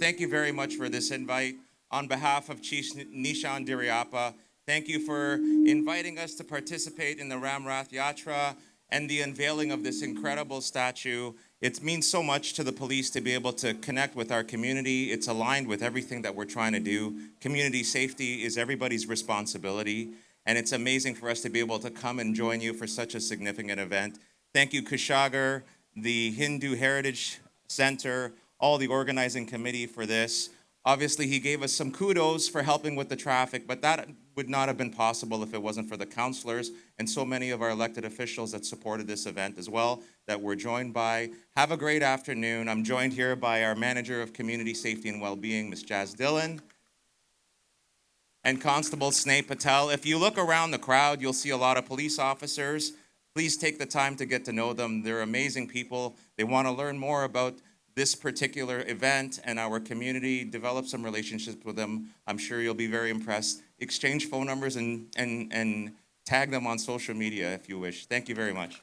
thank you very much for this invite. On behalf of Chief Nishan Diriapa, thank you for inviting us to participate in the Ramrath Yatra and the unveiling of this incredible statue. It means so much to the police to be able to connect with our community. It's aligned with everything that we're trying to do. Community safety is everybody's responsibility, and it's amazing for us to be able to come and join you for such a significant event. Thank you, Kushagar, the Hindu Heritage Center, all the organizing committee for this. Obviously, he gave us some kudos for helping with the traffic, but that would not have been possible if it wasn't for the councillors and so many of our elected officials that supported this event as well, that we're joined by. Have a great afternoon. I'm joined here by our Manager of Community Safety and Wellbeing, Ms. Jazz Dillon, and Constable Sneh Patel. If you look around the crowd, you'll see a lot of police officers. Please take the time to get to know them. They're amazing people. They want to learn more about this particular event and our community, develop some relationships with them. I'm sure you'll be very impressed. Exchange phone numbers and tag them on social media if you wish. Thank you very much.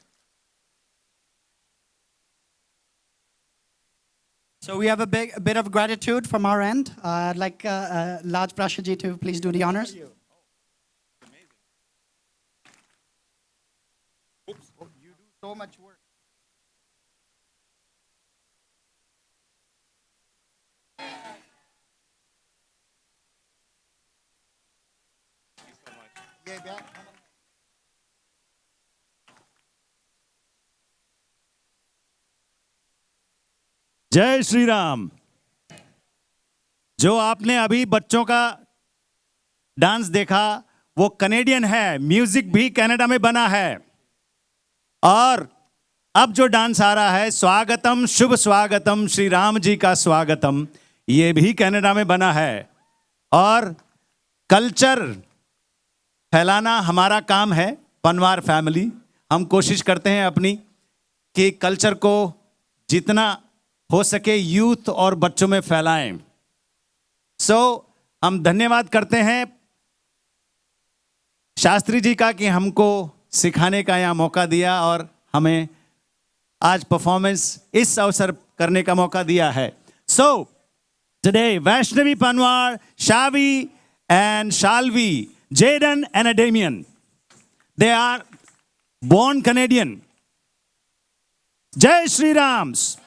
So we have a bit of gratitude from our end. I'd like Laj Prashaji to please do the honors. Amazing. Oops. Oh, you do so much work. जय श्री राम। जो आपने अभी बच्चों का dance देखा वो Canadian है, music भी कनाडा में बना है। और अब जो डांस आ रहा है, स्वागतम शुभ स्वागतम श्री राम जी का स्वागतम, ये भी कनाडा में बना है। और कल्चर फैलाना हमारा काम है, पनवार फैमिली। हम कोशिश करते हैं अपनी कि कल्चर को जितना हो सके यूथ और बच्चों में फैलाएं। हम धन्यवाद करते हैं शास्त्री जी का कि हमको सिखाने का यहाँ मौका दिया और हमें आज परफॉर्मेंस इस अवसर करने का मौका दिया है। Today, Vaishnavi Panwar, Shavi and Shalvi, Jaden and Damien, they are born Canadian. Jai Shri Rams.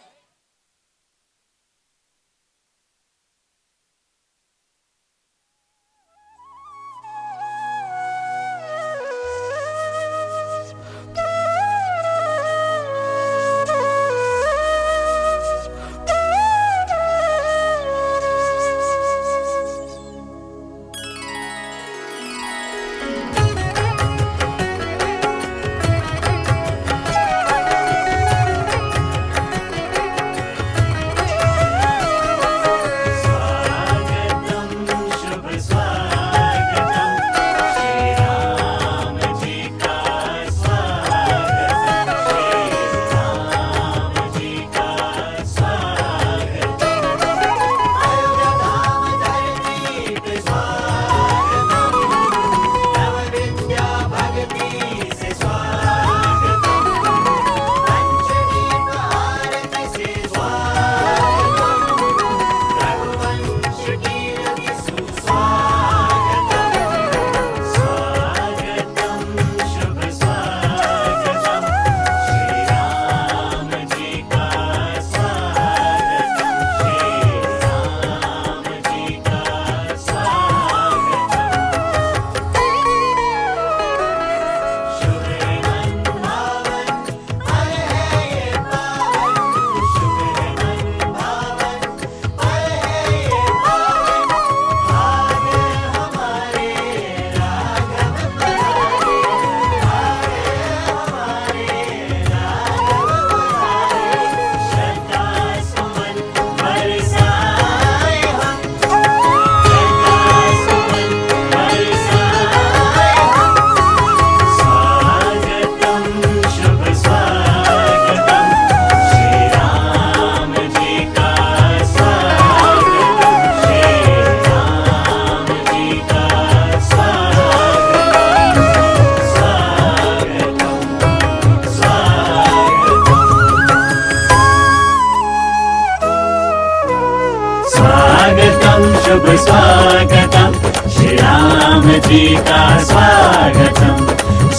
स्वागतम शुभ स्वागतम श्री राम जी का स्वागतम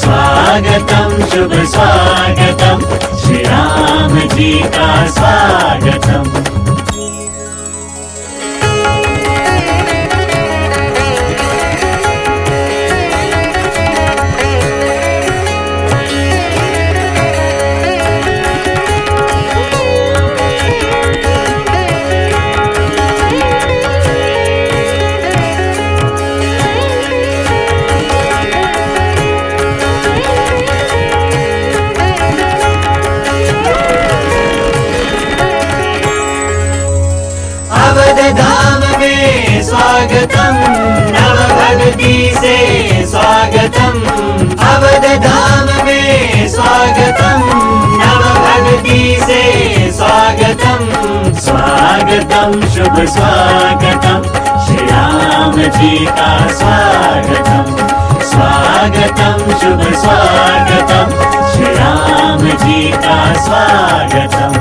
स्वागतम शुभ स्वागतम श्री राम जी का स्वागतम धाम में स्वागतम नव भक्ति से स्वागतम अवध धाम में स्वागतम नव भक्ति से स्वागतम स्वागतम शुभ स्वागतम श्री राम जी का स्वागतम स्वागतम शुभ स्वागतम श्री राम जी का स्वागतम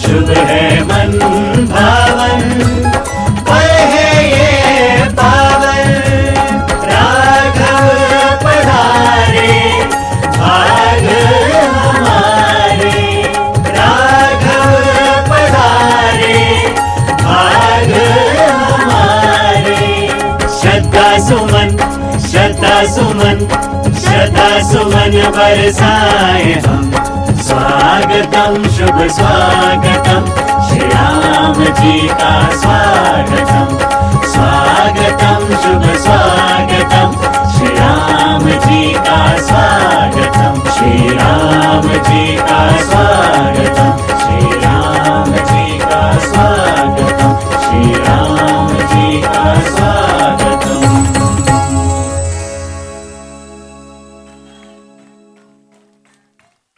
शुभ है मन भावन पल है ये पावन राघव पधारे भाग हमारे राघव पधारे भाग हमारे श्रद्धा सुमन श्रद्धा सुमन श्रद्धा सुमन बरसाए हम स्वागतम शुभ स्वागतम श्री राम जी का स्वागतम स्वागतम शुभ स्वागतम श्री राम जी का स्वागतम श्री राम जी का स्वागतम श्री राम जी का स्वागतम श्री राम जी का स्वागतम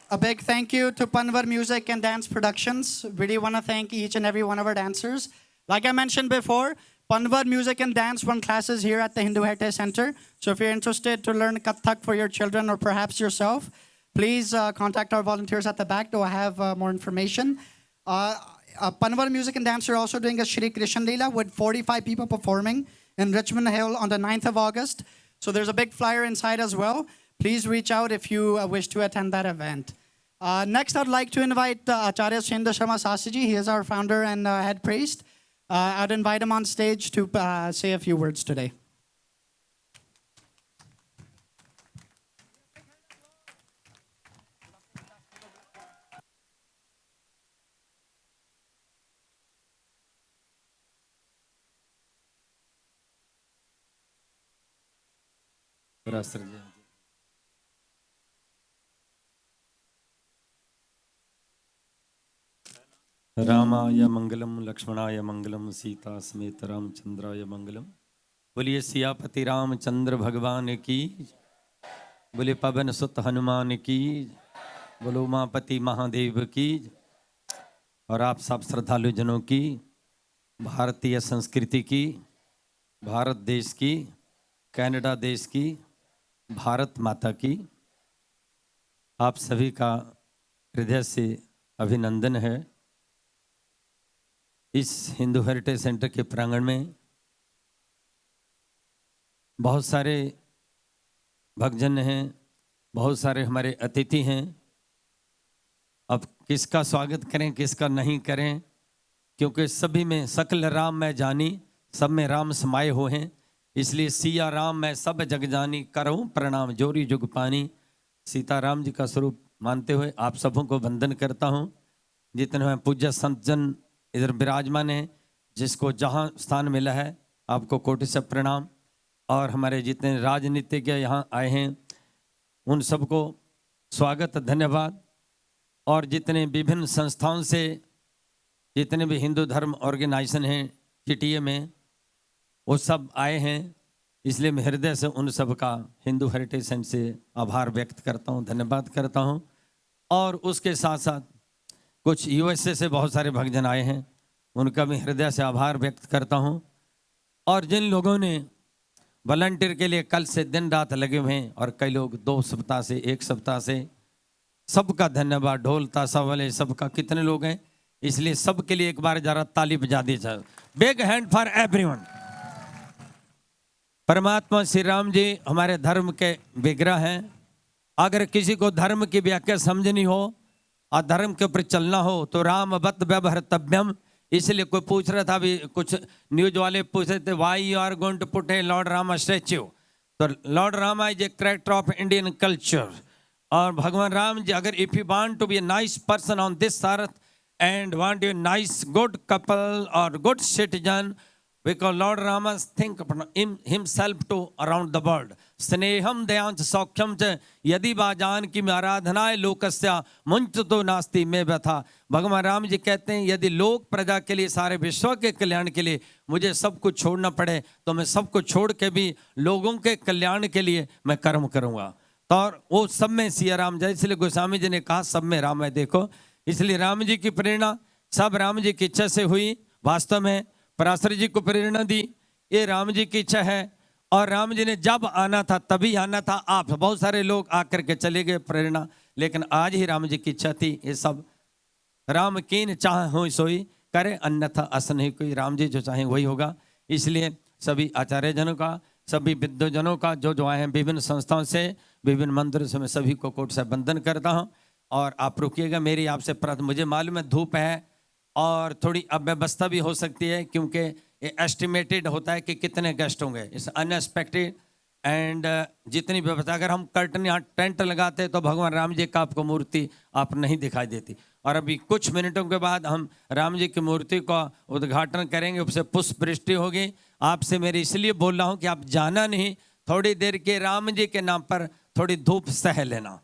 A big thank you to Panvar Music and Dance Productions. Really want to thank each and every one of our dancers. Like I mentioned before, Panvar Music and Dance run classes here at the Hindu Heritage Center. So if you're interested to learn Kathak for your children or perhaps yourself, please contact our volunteers at the back to have more information. Panvar Music and Dance are also doing a Shri Krishna Leela with 45 people performing in Richmond Hill on the 9th of August. So there's a big flyer inside as well. Please reach out if you wish to attend that event. Next, I'd like to invite Acharya Shendra Sharma Sasiji. He is our founder and head priest. I'd invite him on stage to say a few words today. रामाय मंगलम लक्ष्मणाय मंगलम सीता समेत रामचंद्राय मंगलम बोलिए सियापति रामचंद्र भगवान की बोले पवन सुत हनुमान की बोलो उमापति महादेव की और आप सब श्रद्धालु जनों की भारतीय संस्कृति की भारत देश की कनाडा देश की भारत माता की आप सभी का हृदय से अभिनंदन है। इस हिंदू हेरिटेज सेंटर के प्रांगण में बहुत सारे भक्तजन हैं, बहुत सारे हमारे अतिथि हैं। अब किसका स्वागत करें किसका नहीं करें, क्योंकि सभी में सकल राम मैं जानी, सब में राम समाये हो हैं। इसलिए सिया राम मैं सब जग जानी, करऊं प्रणाम जोरी जुग पानी। सीताराम जी का स्वरूप मानते हुए आप सबों को वंदन करता हूं। जितने हैं पूज्य संतजन इधर विराजमान हैं, जिसको जहां स्थान मिला है आपको कोटि से प्रणाम। और हमारे जितने राजनीतिज्ञ यहाँ आए हैं उन सबको स्वागत धन्यवाद। और जितने विभिन्न संस्थाओं से जितने भी हिंदू धर्म ऑर्गेनाइजेशन हैं टीटीए में, वो सब आए हैं। इसलिए मैं हृदय से उन सब का हिंदू हेरिटेज सेंटर से आभार व्यक्त करता हूँ, धन्यवाद करता हूँ। और उसके साथ साथ कुछ यूएसए से बहुत सारे भक्तजन आए हैं, उनका भी हृदय से आभार व्यक्त करता हूँ। और जिन लोगों ने वॉलंटियर के लिए कल से दिन रात लगे हुए हैं, और कई लोग 2 सप्ताह से 1 सप्ताह से, सबका धन्यवाद। ढोल ताशा वाले सबका कितने लोग हैं, इसलिए सबके लिए एक बार जरा ताली बजा दी जाए। Big hand for everyone. परमात्मा श्री राम जी हमारे धर्म के विग्रह हैं। अगर किसी को धर्म की व्याख्या समझनी हो और धर्म के ऊपर चलना हो तो रामवत व्यवहर्तव्यम। इसलिए कोई पूछ रहा था, अभी कुछ न्यूज वाले पूछ रहे थे, why you are going to put a lord Rama statue. तो lord Rama is a character of Indian culture. और भगवान राम जी, अगर if you want to be a nice person on this earth and want a nice good couple or good citizen, because Lord Rama think upon himself to around the world. स्नेहम दयांच सौख्यम च यदि बाजान की आराधनाएं लोकस्या मुंच तो नास्ति में व्यथा। भगवान राम जी कहते हैं, यदि लोक प्रजा के लिए, सारे विश्व के कल्याण के लिए मुझे सब कुछ छोड़ना पड़े तो मैं सब कुछ छोड़ के भी लोगों के कल्याण के लिए मैं कर्म करूंगा। तो और वो सब में सिया राम जय, इसलिए गोस्वामी जी ने कहा सब में राम है। देखो, इसलिए राम जी की प्रेरणा सब राम जी की इच्छा से हुई। वास्तव में पराशर जी को प्रेरणा दी, ये राम जी की इच्छा है। और राम जी ने जब आना था तभी आना था। आप बहुत सारे लोग आकर के चले गए प्रेरणा, लेकिन आज ही राम जी की इच्छा थी। ये सब राम कीन चाह हो सोई करे, अन्यथा अस नहीं कोई। राम जी जो चाहें वही होगा। इसलिए सभी आचार्य जनों का, सभी विद्वजनों का जो आए हैं विभिन्न संस्थाओं से, विभिन्न मंदिरों से, मैं सभी को कोट से वंदन करता हूँ। और आप रुकिएगा, मेरी आपसे प्रार्थना। मुझे मालूम है धूप है और थोड़ी अव्यवस्था भी हो सकती है, क्योंकि ये एस्टिमेटेड होता है कि कितने गेस्ट होंगे। इस अनएक्सपेक्टेड एंड जितनी व्यवस्था, अगर हम कर्टन यहाँ टेंट लगाते तो भगवान राम जी का आपको मूर्ति आप नहीं दिखाई देती। और अभी कुछ मिनटों के बाद हम राम जी की मूर्ति का उद्घाटन करेंगे, उससे पुष्प वृष्टि होगी। आपसे मेरी इसलिए बोल रहा हूँ कि आप जाना नहीं, थोड़ी देर के राम जी के नाम पर थोड़ी धूप सह लेना।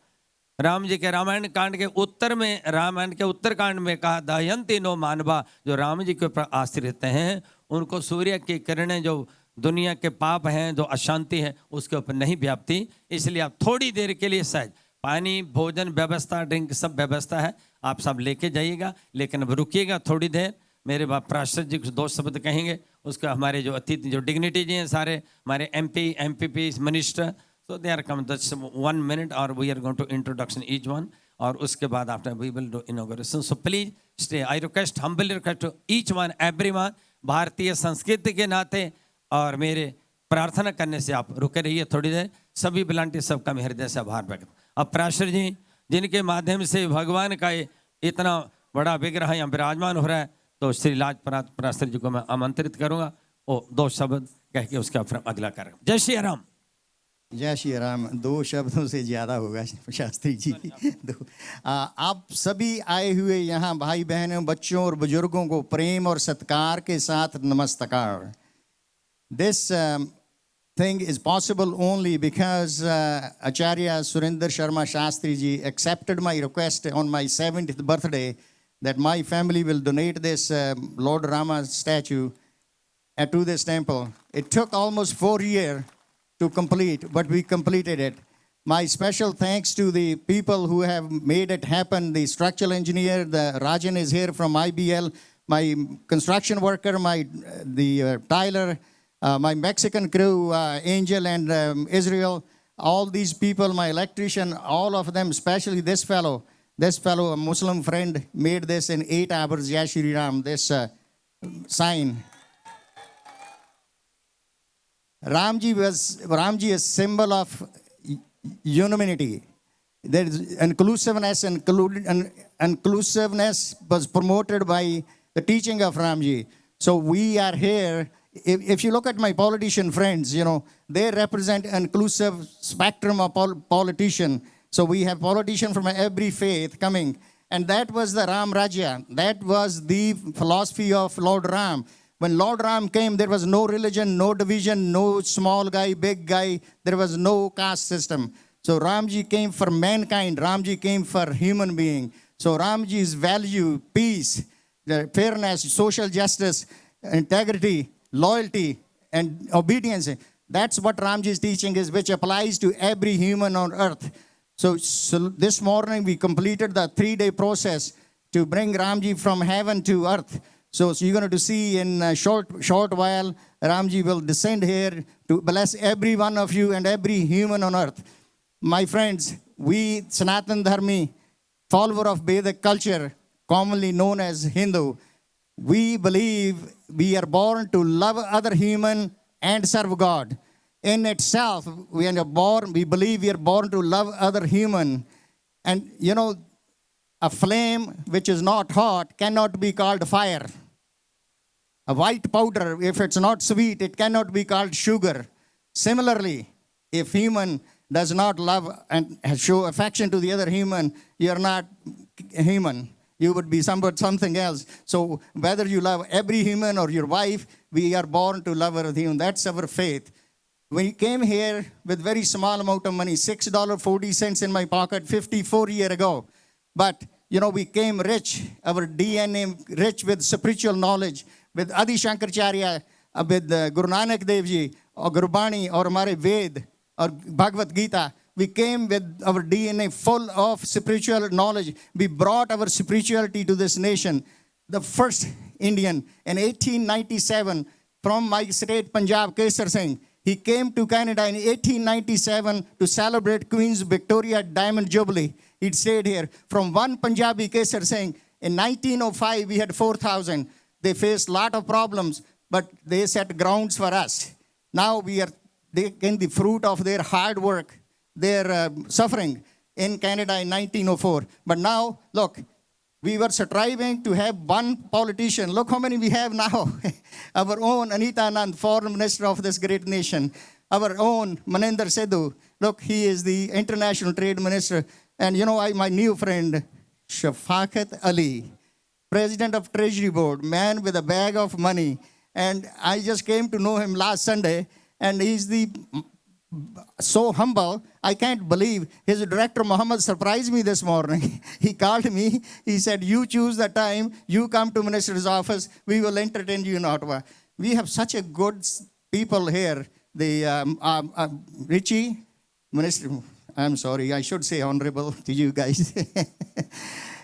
राम जी के रामायण कांड के उत्तर में, रामायण के उत्तरकांड में कहा, दयंती नो मानवा, जो राम जी के ऊपर आश्रित हैं उनको सूर्य की किरणें जो दुनिया के पाप हैं, जो अशांति है, उसके ऊपर नहीं व्याप्ति। इसलिए आप थोड़ी देर के लिए सहज पानी, भोजन व्यवस्था, ड्रिंक सब व्यवस्था है, आप सब लेके जाइएगा। लेकिन अब रुकिएगा थोड़ी देर, मेरे बाप पराशर जी कुछ 2 शब्द कहेंगे। उसका हमारे जो अतिथि, जो डिग्निटी जी हैं सारे, हमारे MP, MPP, minister, so they are come just 1 minute or we are going to introduction each one, और उसके बाद after we will do inauguration. So please stay. I request, humbly request to each one, everyone, भारतीय संस्कृति के नाते और मेरे प्रार्थना करने से आप रुके रहिए थोड़ी देर। सभी वॉलंटियर सबका मैं हृदय से आभार व्यक्त। अब पराशर जी जिनके माध्यम से भगवान का इतना बड़ा विग्रह यहाँ विराजमान हो रहा है, तो श्री लाजपत पराशर जी को मैं आमंत्रित करूंगा, वो 2 शब्द कह के उसका फिर अगला करें। जय श्री राम। जय श्री राम। 2 शब्दों से ज़्यादा होगा शास्त्री जी। आप सभी आए हुए यहाँ भाई बहनों, बच्चों और बुजुर्गों को प्रेम और सत्कार के साथ नमस्कार। This thing is possible only because Acharya Surinder Sharma Shastri ji accepted my request on my 70th birthday that my family will donate this Lord Rama statue to this temple. It took almost 4 years to complete, but we completed it. My special thanks to the people who have made it happen. The structural engineer, the Rajan is here from IBL, my construction worker, the Tyler, my Mexican crew, Angel and Israel, all these people, my electrician, all of them, especially this fellow, a Muslim friend, made this in 8 hours, Jai Shri Ram, this sign. Ramji is symbol of unity. There is inclusiveness, and inclusiveness was promoted by the teaching of Ramji. So we are here. If you look at my politician friends, you know, they represent an inclusive spectrum of politician. So we have politicians from every faith coming. And that was the Ram Rajya. That was the philosophy of Lord Ram. When Lord Ram came, there was no religion, no division, no small guy, big guy. There was no caste system. So Ramji came for mankind. Ramji came for human being. So Ramji's value, peace, fairness, social justice, integrity, loyalty, and obedience, That's what Ramji's teaching is, which applies to every human on earth. So this morning we completed the 3-day process to bring Ramji from heaven to earth. So you're going to see in a short while, Ramji will descend here to bless every one of you and every human on earth. My friends, we Sanatan Dharmi, follower of Vedic culture, commonly known as Hindu, we believe we are born to love other human and serve God. In itself, we believe we are born to love other human. And you know, a flame which is not hot cannot be called fire. A white powder, if it's not sweet, it cannot be called sugar. Similarly, if human does not love and show affection to the other human, you are not human. You would be something else. So whether you love every human or your wife, we are born to love other human. That's our faith. We came here with very small amount of money, $6.40 in my pocket 54 years ago. But, you know, we came rich, our DNA rich with spiritual knowledge, with Adi Shankaracharya, with Guru Nanak Dev Ji, or Gurbani, or Hamare Ved, or Bhagavad Gita. We came with our DNA full of spiritual knowledge. We brought our spirituality to this nation. The first Indian in 1897 from my state, Punjab, Kesar Singh, he came to Canada in 1897 to celebrate Queen's Victoria Diamond Jubilee. He stayed here. From one Punjabi, Kesar Singh, in 1905, we had 4,000. They faced a lot of problems, but they set grounds for us. Now we are taking the fruit of their hard work, their suffering in Canada in 1904. But now, look, we were striving to have one politician. Look how many we have now. Our own Anita Anand, foreign minister of this great nation. Our own Maninder Sidhu. Look, he is the international trade minister. And you know, my new friend, Shafaqat Ali, president of Treasury Board, man with a bag of money. And I just came to know him last Sunday. And he's so humble, I can't believe. His director, Muhammad, surprised me this morning. He called me. He said, you choose the time. You come to minister's office. We will entertain you in Ottawa. We have such a good people here. The Richie, minister, I'm sorry, I should say honorable to you guys.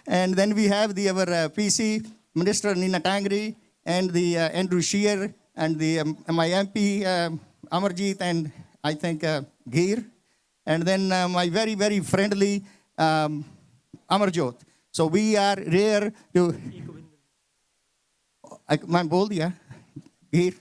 And then we have our PC, Minister Nina Tangri, and the Andrew Shear, and my MP, Amarjeet, and I think Geer, and then my very, very friendly Amarjot. So we are here to... I'm bold, yeah? Geer.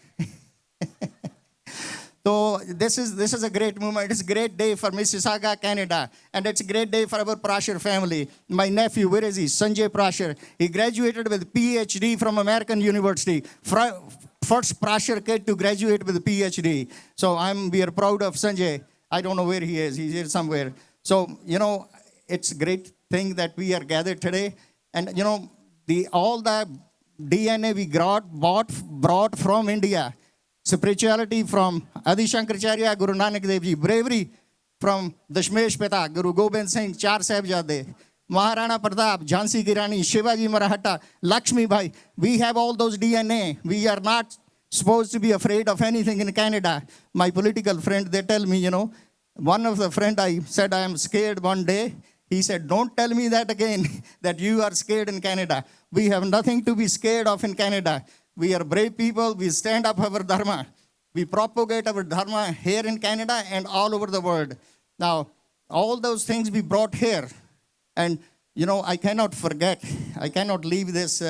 So this is a great moment. It's a great day for Mississauga, Canada. And it's a great day for our Prasher family. My nephew, where is he? Sanjay Prasher. He graduated with a PhD from American University. First Prasher kid to graduate with a PhD. So we are proud of Sanjay. I don't know where he is. He's here somewhere. So, you know, it's a great thing that we are gathered today. And, you know, all the DNA we brought from India. Spirituality from Adi Shankaracharya, Guru Nanak Dev Ji. Bravery from Dashmesh Pita, Guru Gobind Singh, Char Sahibzade. Maharana Pratap, Jhansi Ki Rani, Shivaji Maratha, Lakshmi Bhai. We have all those DNA. We are not supposed to be afraid of anything in Canada. My political friend, they tell me, you know, one of the friend I said I am scared one day. He said, don't tell me that again, that you are scared in Canada. We have nothing to be scared of in Canada. We are brave people. We stand up our dharma. We propagate our dharma here in Canada and all over the world. Now, all those things we brought here. And, you know, I cannot leave this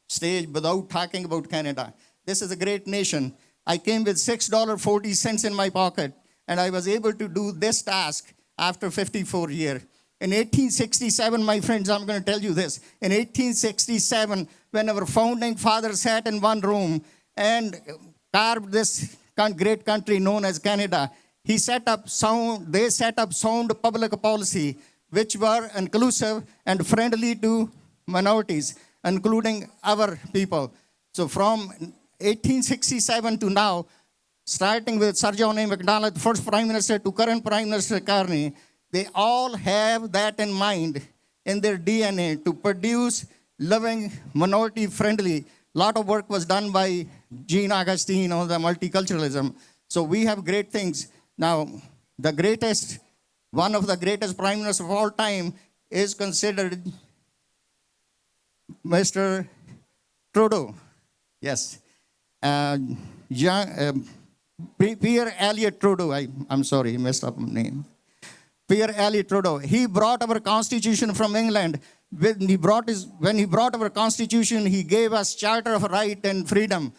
stage without talking about Canada. This is a great nation. I came with $6.40 in my pocket, and I was able to do this task after 54 years. In 1867, my friends, I'm going to tell you this. In 1867, when our founding father sat in one room and carved this great country known as Canada, they set up sound public policy, which were inclusive and friendly to minorities, including our people. So from 1867 to now, starting with Sir John A. Macdonald, first Prime Minister, to current Prime Minister Carney, they all have that in mind in their DNA to produce loving, minority-friendly. A lot of work was done by Jean Augustine on the multiculturalism. So we have great things. Now, the greatest, one of the greatest prime ministers of all time is considered Mr. Trudeau. Yes. Pierre Elliott Trudeau. I'm sorry, I messed up name. Pierre Elliott Trudeau. He brought our constitution from England. When he brought our constitution, he gave us Charter of Right and Freedom.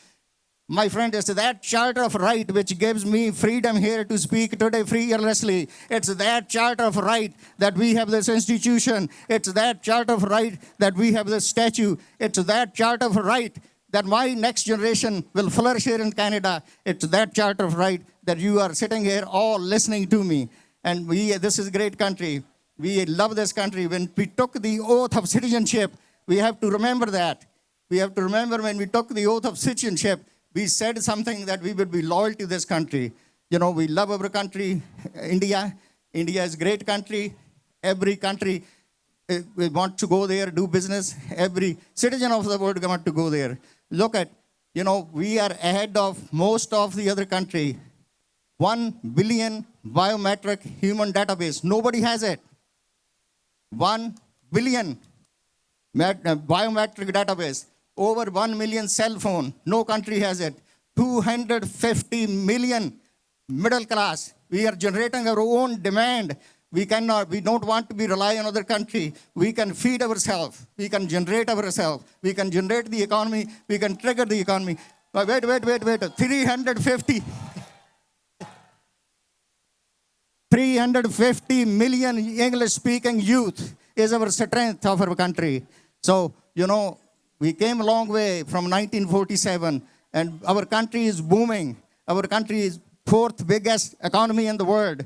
My friend, it's that Charter of Right which gives me freedom here to speak today fearlessly. It's that Charter of Right that we have this institution. It's that Charter of Right that we have this statue. It's that Charter of Right that my next generation will flourish here in Canada. It's that Charter of Right that you are sitting here all listening to me. And this is a great country. We love this country. When we took the oath of citizenship, we have to remember that. We have to remember when we took the oath of citizenship, we said something that we would be loyal to this country. You know, we love our country, India. India is a great country. Every country we want to go there, do business. Every citizen of the world want to go there. Look at, you know, we are ahead of most of the other country. 1 billion biometric human database. Nobody has it. 1 billion biometric database. Over 1 million cell phone. No country has it. 250 million middle class. We are generating our own demand. We don't want to be rely on other country. We can feed ourselves. We can generate ourselves. We can generate the economy. We can trigger the economy. Wait. 350 million English-speaking youth is our strength of our country. So, you know, we came a long way from 1947, and our country is booming. Our country is fourth biggest economy in the world.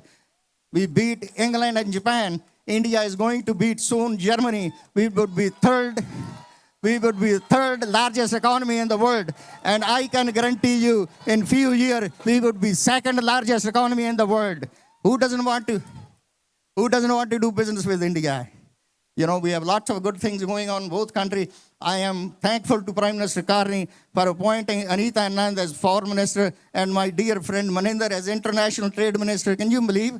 We beat England and Japan. India is going to beat soon Germany. We would be third largest economy in the world. And I can guarantee you, in few years, we would be second largest economy in the world. Who doesn't want to do business with India? You know, we have lots of good things going on in both countries. I am thankful to Prime Minister Carney for appointing Anita Anand as Foreign Minister and my dear friend Maninder as International Trade Minister. Can you believe?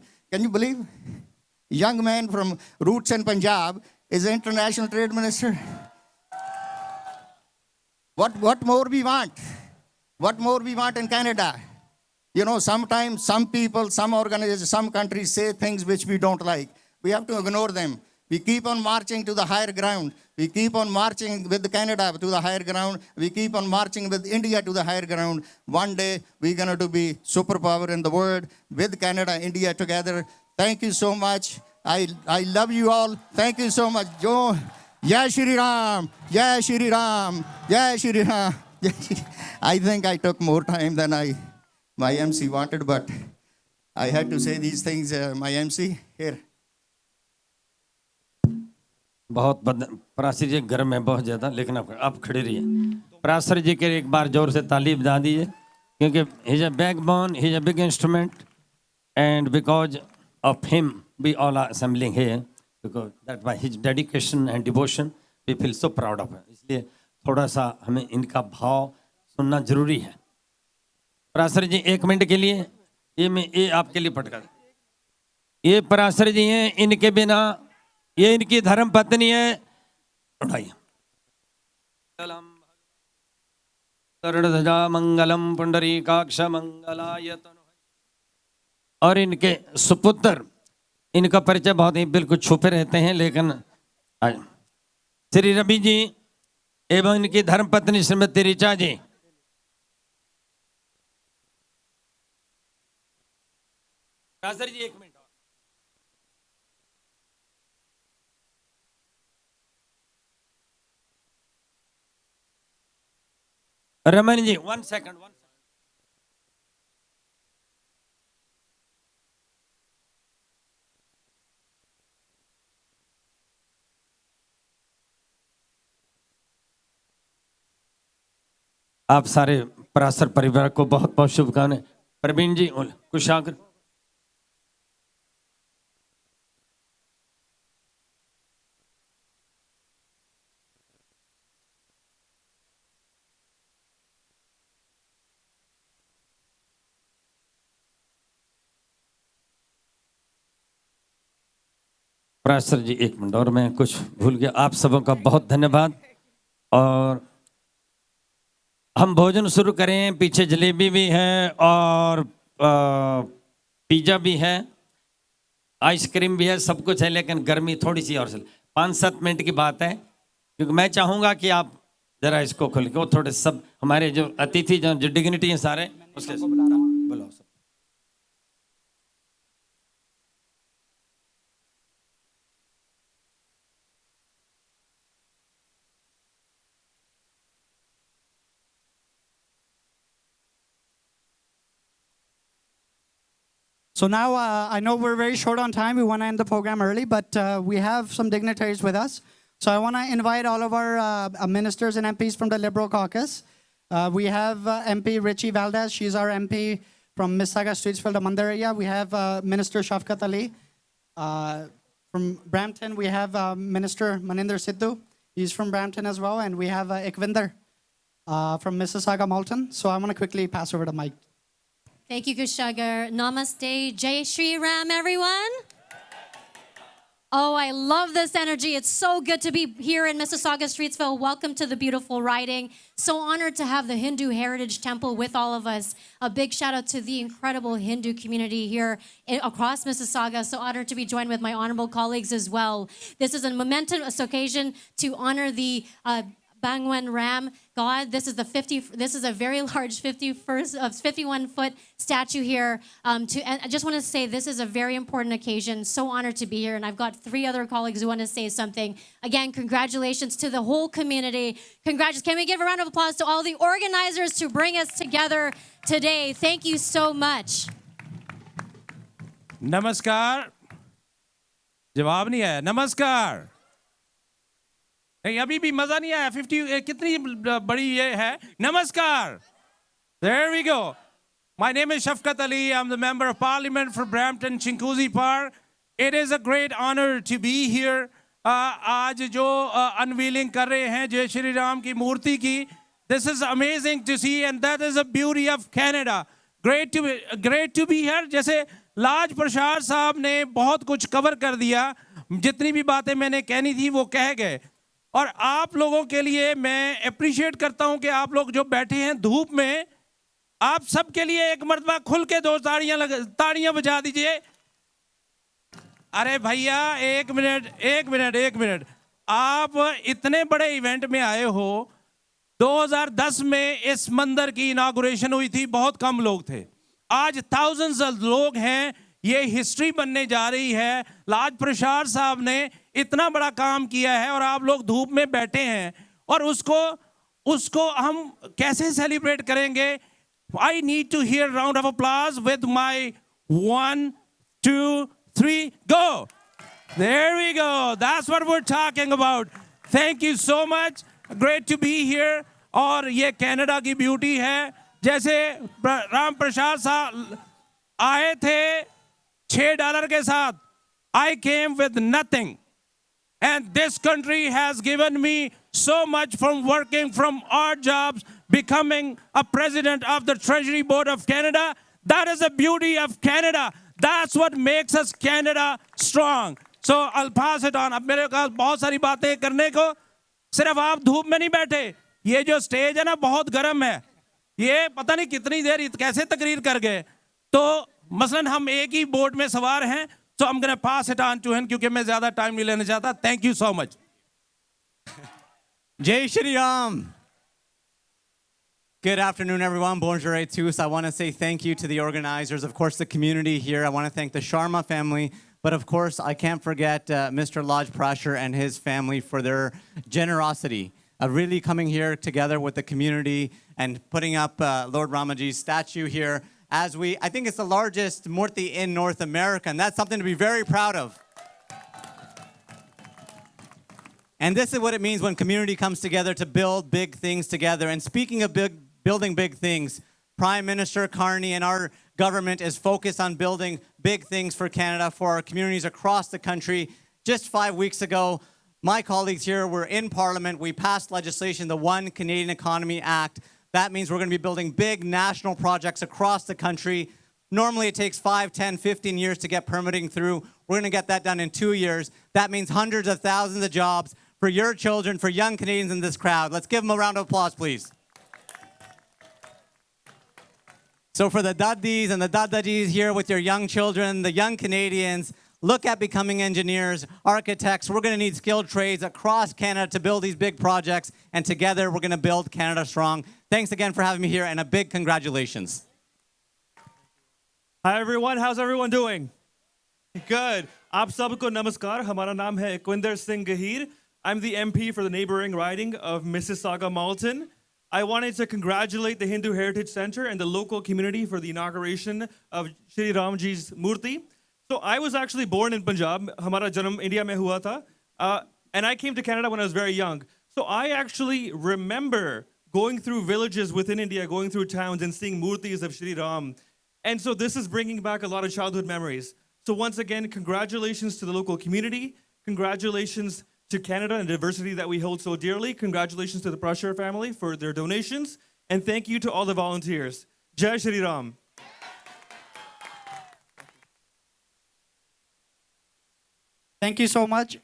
Young man from roots in Punjab is International Trade Minister. What more we want? What more we want in Canada? You know, sometimes some people, some organizations, some countries say things which we don't like. We have to ignore them. We keep on marching to the higher ground. We keep on marching with Canada to the higher ground. We keep on marching with India to the higher ground. One day, we're going to be superpower in the world with Canada, India together. Thank you so much. I love you all. Thank you so much. Jai Shri Ram. Jai Shri Ram. Jai Shri Ram. I think I took more time than my MC wanted, but I had to say these things, my MC. Here. बहुत पराशर जी गर्म है बहुत ज़्यादा, लेकिन आप खड़े रहिए। पराशर जी के एक बार जोर से ताली बजा दीजिए, क्योंकि he is a backbone, he is a big instrument, and because of him we all are assembling here, because that by his dedication and devotion we feel so proud of him. इसलिए थोड़ा सा हमें इनका भाव सुनना जरूरी है। पराशर जी 1 minute के लिए ये आपके लिए पटका, ये पराशर जी हैं, इनके बिना, ये इनकी धर्म पत्नी है, उठाइए। ध्वजा मंगलम पुंडरीकाक्ष मंगलाय तनु, और इनके सुपुत्र, इनका परिचय बहुत ही बिल्कुल छुपे रहते हैं, लेकिन श्री रवि जी एवं इनकी धर्मपत्नी श्रीमती ऋचा जी। राजर जी 1 मिनट। रमन जी 1 सेकंड। आप सारे पराशर परिवार को बहुत बहुत शुभकामनाएं। प्रवीण जी कुशाग्र। प्रास्तर जी एक मिनट और मैं कुछ भूल गया। आप सबों का बहुत धन्यवाद। और हम भोजन शुरू करें। पीछे जलेबी भी है और पिज़्ज़ा भी है, आइसक्रीम भी है, सब कुछ है, लेकिन गर्मी थोड़ी सी और 5-7 मिनट की बात है, क्योंकि मैं चाहूँगा कि आप जरा इसको खोल के, वो थोड़े सब हमारे जो अतिथि जो डिग्निटी हैं सारे उसके बुलाओ सब। So now I know we're very short on time. We want to end the program early, but we have some dignitaries with us. So I want to invite all of our ministers and MPs from the Liberal Caucus. We have MP Richie Valdez. She's our MP from Mississauga, Streetsville, the Mandar area. We have Minister Shafkat Ali. From Brampton, we have Minister Maninder Sidhu. He's from Brampton as well. And we have Ikvinder from Mississauga, Malton. So I want to quickly pass over the mic. Thank you, Kushagar. Namaste. Jai Shri Ram, everyone. Oh, I love this energy. It's so good to be here in Mississauga, Streetsville. Welcome to the beautiful riding. So honored to have the Hindu Heritage Temple with all of us. A big shout out to the incredible Hindu community here across Mississauga. So honored to be joined with my honorable colleagues as well. This is a momentous occasion to honor the Bhagwan Ram God. This is a very large 51-foot statue here. And I just want to say this is a very important occasion. So honored to be here. And I've got 3 other colleagues who want to say something. Again, congratulations to the whole community. Can we give a round of applause to all the organizers to bring us together today? Thank you so much. नमस्कार। जवाब नहीं आया। नमस्कार। नहीं, अभी भी मजा नहीं आया। 50 कितनी बड़ी ये है। नमस्कार। There we go. My name is Shafkat Ali. I'm the member of parliament for Brampton Chinguzi Park. It is a great honor to be here. आज जो unveiling कर रहे हैं जय श्री राम की मूर्ति की, this is amazing to see and that is the beauty of Canada. Great to be here. जैसे लाज प्रसाद साहब ने बहुत कुछ कवर कर दिया, जितनी भी बातें मैंने कहनी थी वो कह गए। और आप लोगों के लिए मैं अप्रिशिएट करता हूं कि आप लोग जो बैठे हैं धूप में, आप सबके लिए एक मर्तबा खुल के 2 ताड़ियां बजा दीजिए। अरे भैया एक मिनट, आप इतने बड़े इवेंट में आए हो। 2010 में इस मंदिर की इनॉग्रेशन हुई थी, बहुत कम लोग थे। आज thousands लोग हैं, ये हिस्ट्री बनने जा रही है। लाज प्रसाद साहब ने इतना बड़ा काम किया है और आप लोग धूप में बैठे हैं, और उसको हम कैसे सेलिब्रेट करेंगे? I need to hear round of applause with my 1, 2, 3, go. There we go. That's what we're talking about. Thank you so much. Great to be here. और ये कनाडा की ब्यूटी है। जैसे राम प्रसाद साहब आए थे $6 के साथ, I came with nothing. And this country has given me so much from working from odd jobs, becoming a president of the Treasury Board of Canada. That is the beauty of Canada. That's what makes us Canada strong. So I'll pass it on. अब मेरे पास बहुत सारी बातें करने को, सिर्फ आप धूप में नहीं बैठे। ये जो स्टेज है ना बहुत गर्म है, ये पता नहीं कितनी देर कैसे तकरीर कर गए। तो मसलन हम एक ही बोट में सवार हैं। So I'm going to pass it on to him क्योंकि मैं ज़्यादा टाइम नहीं लेना चाहता। Thank you so much. Jai Shri Ram. Good afternoon, everyone. Bonjour et tous. I want to say thank you to the organizers, of course, the community here. I want to thank the Sharma family, but of course, I can't forget Mr. Laj Prasher and his family for their generosity of really coming here together with the community and putting up Lord Ramaji's statue here. I think it's the largest murti in North America, and that's something to be very proud of. And this is what it means when community comes together to build big things together. And speaking of building big things, Prime Minister Carney and our government is focused on building big things for Canada, for our communities across the country. Just 5 weeks ago, my colleagues here were in Parliament. We passed legislation, the One Canadian Economy Act. That means we're going to be building big national projects across the country. Normally it takes 5, 10, 15 years to get permitting through. We're going to get that done in 2 years. That means hundreds of thousands of jobs for your children, for young Canadians in this crowd. Let's give them a round of applause, please. So for the Daddis and the Daddajis here with your young children, the young Canadians, look at becoming engineers, architects. We're going to need skilled trades across Canada to build these big projects, and together we're going to build Canada strong. Thanks again for having me here, and a big congratulations. Hi everyone, how's everyone doing? Good. आप सबको नमस्कार. हमारा नाम है Equinder Singh Gahir. I'm the MP for the neighboring riding of Mississauga Malton. I wanted to congratulate the Hindu Heritage Center and the local community for the inauguration of Shri Ramji's Murti. So I was actually born in Punjab. हमारा जन्म India में हुआ था. And I came to Canada when I was very young. So I actually remember going through villages within India, going through towns and seeing murtis of Shri Ram. And so this is bringing back a lot of childhood memories. So once again, congratulations to the local community. Congratulations to Canada and diversity that we hold so dearly. Congratulations to the Prashar family for their donations. And thank you to all the volunteers. Jai Shri Ram. Thank you so much.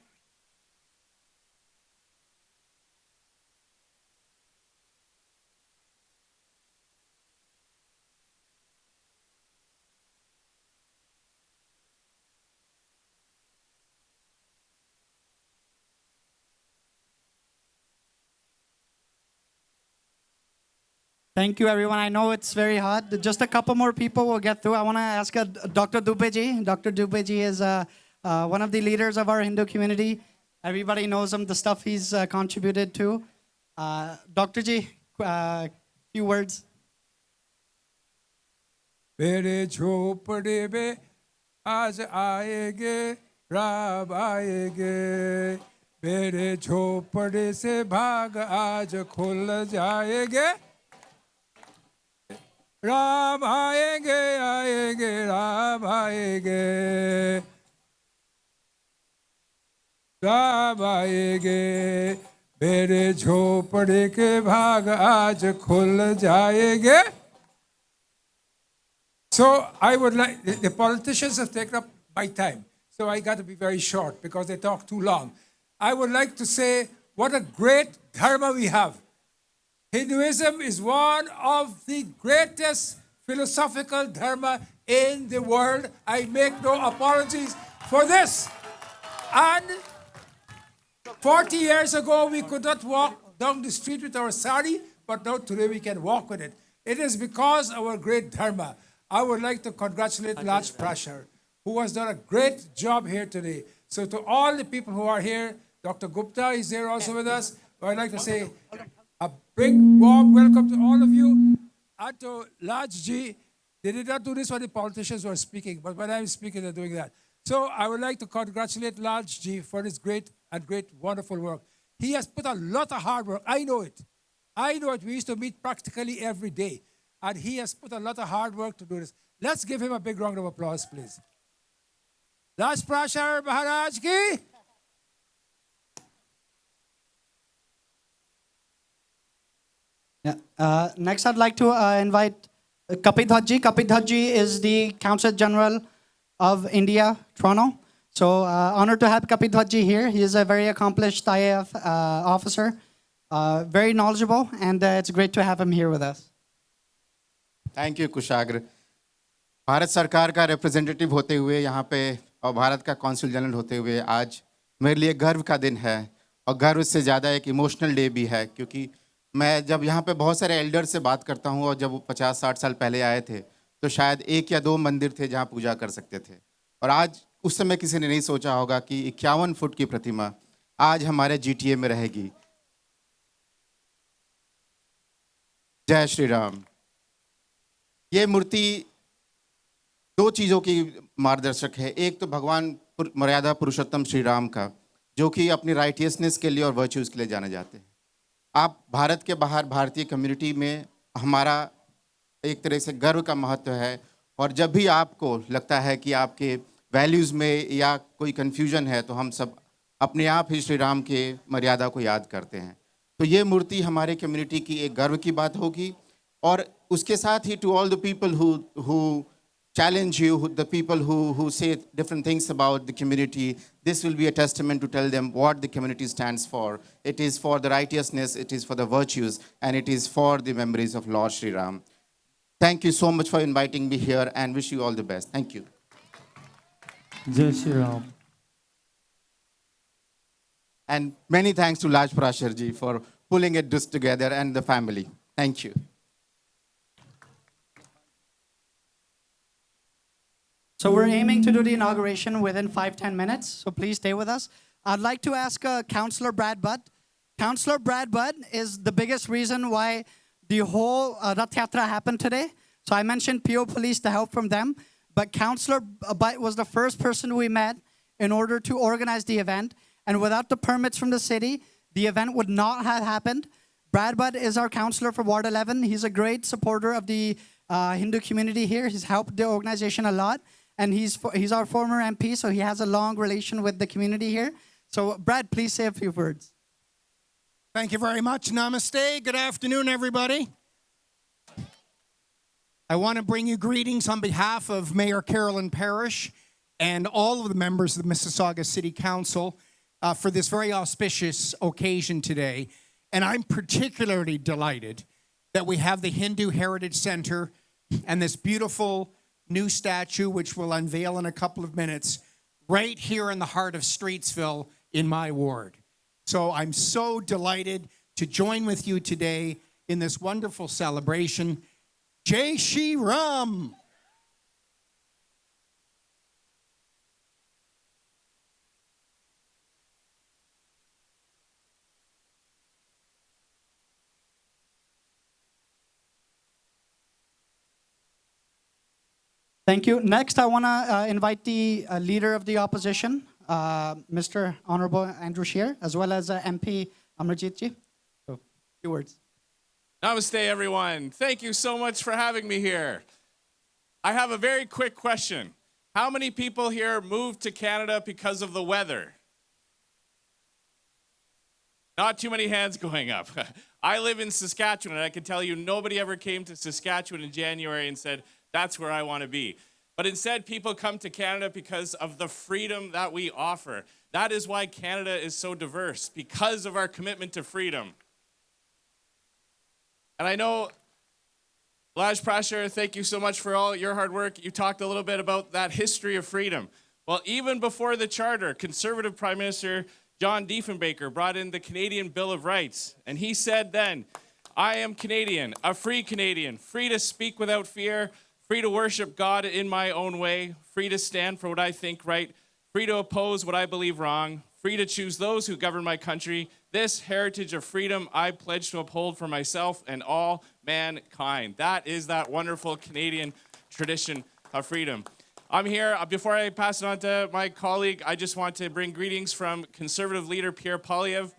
Thank you, everyone. I know it's very hard. Just a couple more people will get through. I want to ask Dr. Dubey ji. Dr. Dubey ji is one of the leaders of our Hindu community. Everybody knows him, the stuff he's contributed to. Dr. ji, few words. मेरे झोपड़े में आज आएंगे राम आएंगे मेरे झोपड़े से भाग आज खुल जाएंगे राम आएंगे आएंगे राम आएंगे राम आएंगे मेरे झोपड़े के भाग आज खुल जाएंगे. So I would like, the politicians have taken up my time, so I got to be very short because they talk too long. I would like to say what a great dharma we have. Hinduism is one of the greatest philosophical dharma in the world. I make no apologies for this. And 40 years ago, we could not walk down the street with our sari, but now today we can walk with it. It is because of our great dharma. I would like to congratulate Raj Prashar, who has done a great job here today. So to all the people who are here, Dr. Gupta is here also with us. I'd like to say a big warm welcome to all of you. And to Raj ji, they did not do this when the politicians were speaking, but when I'm speaking, they're doing that. So I would like to congratulate Raj ji for his great and wonderful work. He has put a lot of hard work. I know it. I know it. We used to meet practically every day. And he has put a lot of hard work to do this. Let's give him a big round of applause, please. Raj Prashar Maharaj ki. Yeah. Next, I'd like to invite Kapidhat ji. Kapidhat ji is the Consul General of India, Toronto. So honored to have Kapidhat ji here. He is a very accomplished IAF officer, very knowledgeable, and it's great to have him here with us. Thank you Kushagra. Bharat सरकार का representative होते हुए यहाँ पे और भारत का council general होते हुए आज मेरे लिए गर्व का दिन है और गर्व से ज़्यादा एक इमोशनल डे भी है क्योंकि मैं जब यहाँ पे बहुत सारे एल्डर से बात करता हूँ और जब वो 50-60 साल पहले आए थे तो शायद 1 या 2 मंदिर थे जहाँ पूजा कर सकते थे और आज उस समय किसी ने नहीं सोचा होगा कि 51 फुट की प्रतिमा आज हमारे GTA में रहेगी. जय श्री राम. ये मूर्ति 2 चीज़ों की मार्गदर्शक है. एक तो भगवान मर्यादा पुरुषोत्तम श्री राम का जो कि अपनी राइटियसनेस के लिए और वर्च्यूज़ के लिए जाने जाते हैं. आप भारत के बाहर भारतीय कम्युनिटी में हमारा एक तरह से गर्व का महत्व है और जब भी आपको लगता है कि आपके वैल्यूज़ में या कोई कन्फ्यूजन है तो हम सब अपने आप ही श्री राम के मर्यादा को याद करते हैं. तो ये मूर्ति हमारे कम्युनिटी की एक गर्व की बात होगी और उसके साथ ही to all the people who challenge you, the people who say different things about the community. This will be a testament to tell them what the community stands for. It is for the righteousness, it is for the virtues, and it is for the memories of Lord Sri Ram. Thank you so much for inviting me here and wish you all the best. Thank you. Jai Shri Ram. And many thanks to Laj Parashar ji for pulling this together and the family. Thank you. So we're aiming to do the inauguration within 5-10 minutes. So please stay with us. I'd like to ask Councillor Brad Budd. Councillor Brad Budd is the biggest reason why the whole Rath Yatra happened today. So I mentioned PO Police, the help from them. But Councillor Budd was the first person we met in order to organize the event. And without the permits from the city, the event would not have happened. Brad Budd is our councillor for Ward 11. He's a great supporter of the Hindu community here. He's helped the organization a lot. And he's our former MP, so he has a long relation with the community here. So Brad, please say a few words. Thank you very much. Namaste. Good afternoon, everybody. I want to bring you greetings on behalf of Mayor Carolyn Parrish and all of the members of the Mississauga City Council for this very auspicious occasion today. And I'm particularly delighted that we have the Hindu Heritage Center and this beautiful new statue, which we'll unveil in a couple of minutes, right here in the heart of Streetsville in my ward. So I'm so delighted to join with you today in this wonderful celebration. Jai Shri Ram. Thank you. Next, I want to invite the leader of the opposition, Mr. Honorable Andrew Scheer, as well as MP Amarjeet ji. So, a few words. Namaste, everyone. Thank you so much for having me here. I have a very quick question. How many people here moved to Canada because of the weather? Not too many hands going up. I live in Saskatchewan, and I can tell you nobody ever came to Saskatchewan in January and said, that's where I want to be. But instead, people come to Canada because of the freedom that we offer. That is why Canada is so diverse, because of our commitment to freedom. And I know, Laj Parashar, thank you so much for all your hard work. You talked a little bit about that history of freedom. Well, even before the Charter, Conservative Prime Minister John Diefenbaker brought in the Canadian Bill of Rights. And he said then, I am Canadian, a free Canadian, free to speak without fear, free to worship God in my own way, free to stand for what I think right, free to oppose what I believe wrong, free to choose those who govern my country. This heritage of freedom I pledge to uphold for myself and all mankind. That is that wonderful Canadian tradition of freedom. I'm here, before I pass it on to my colleague, I just want to bring greetings from Conservative leader Pierre Poilievre.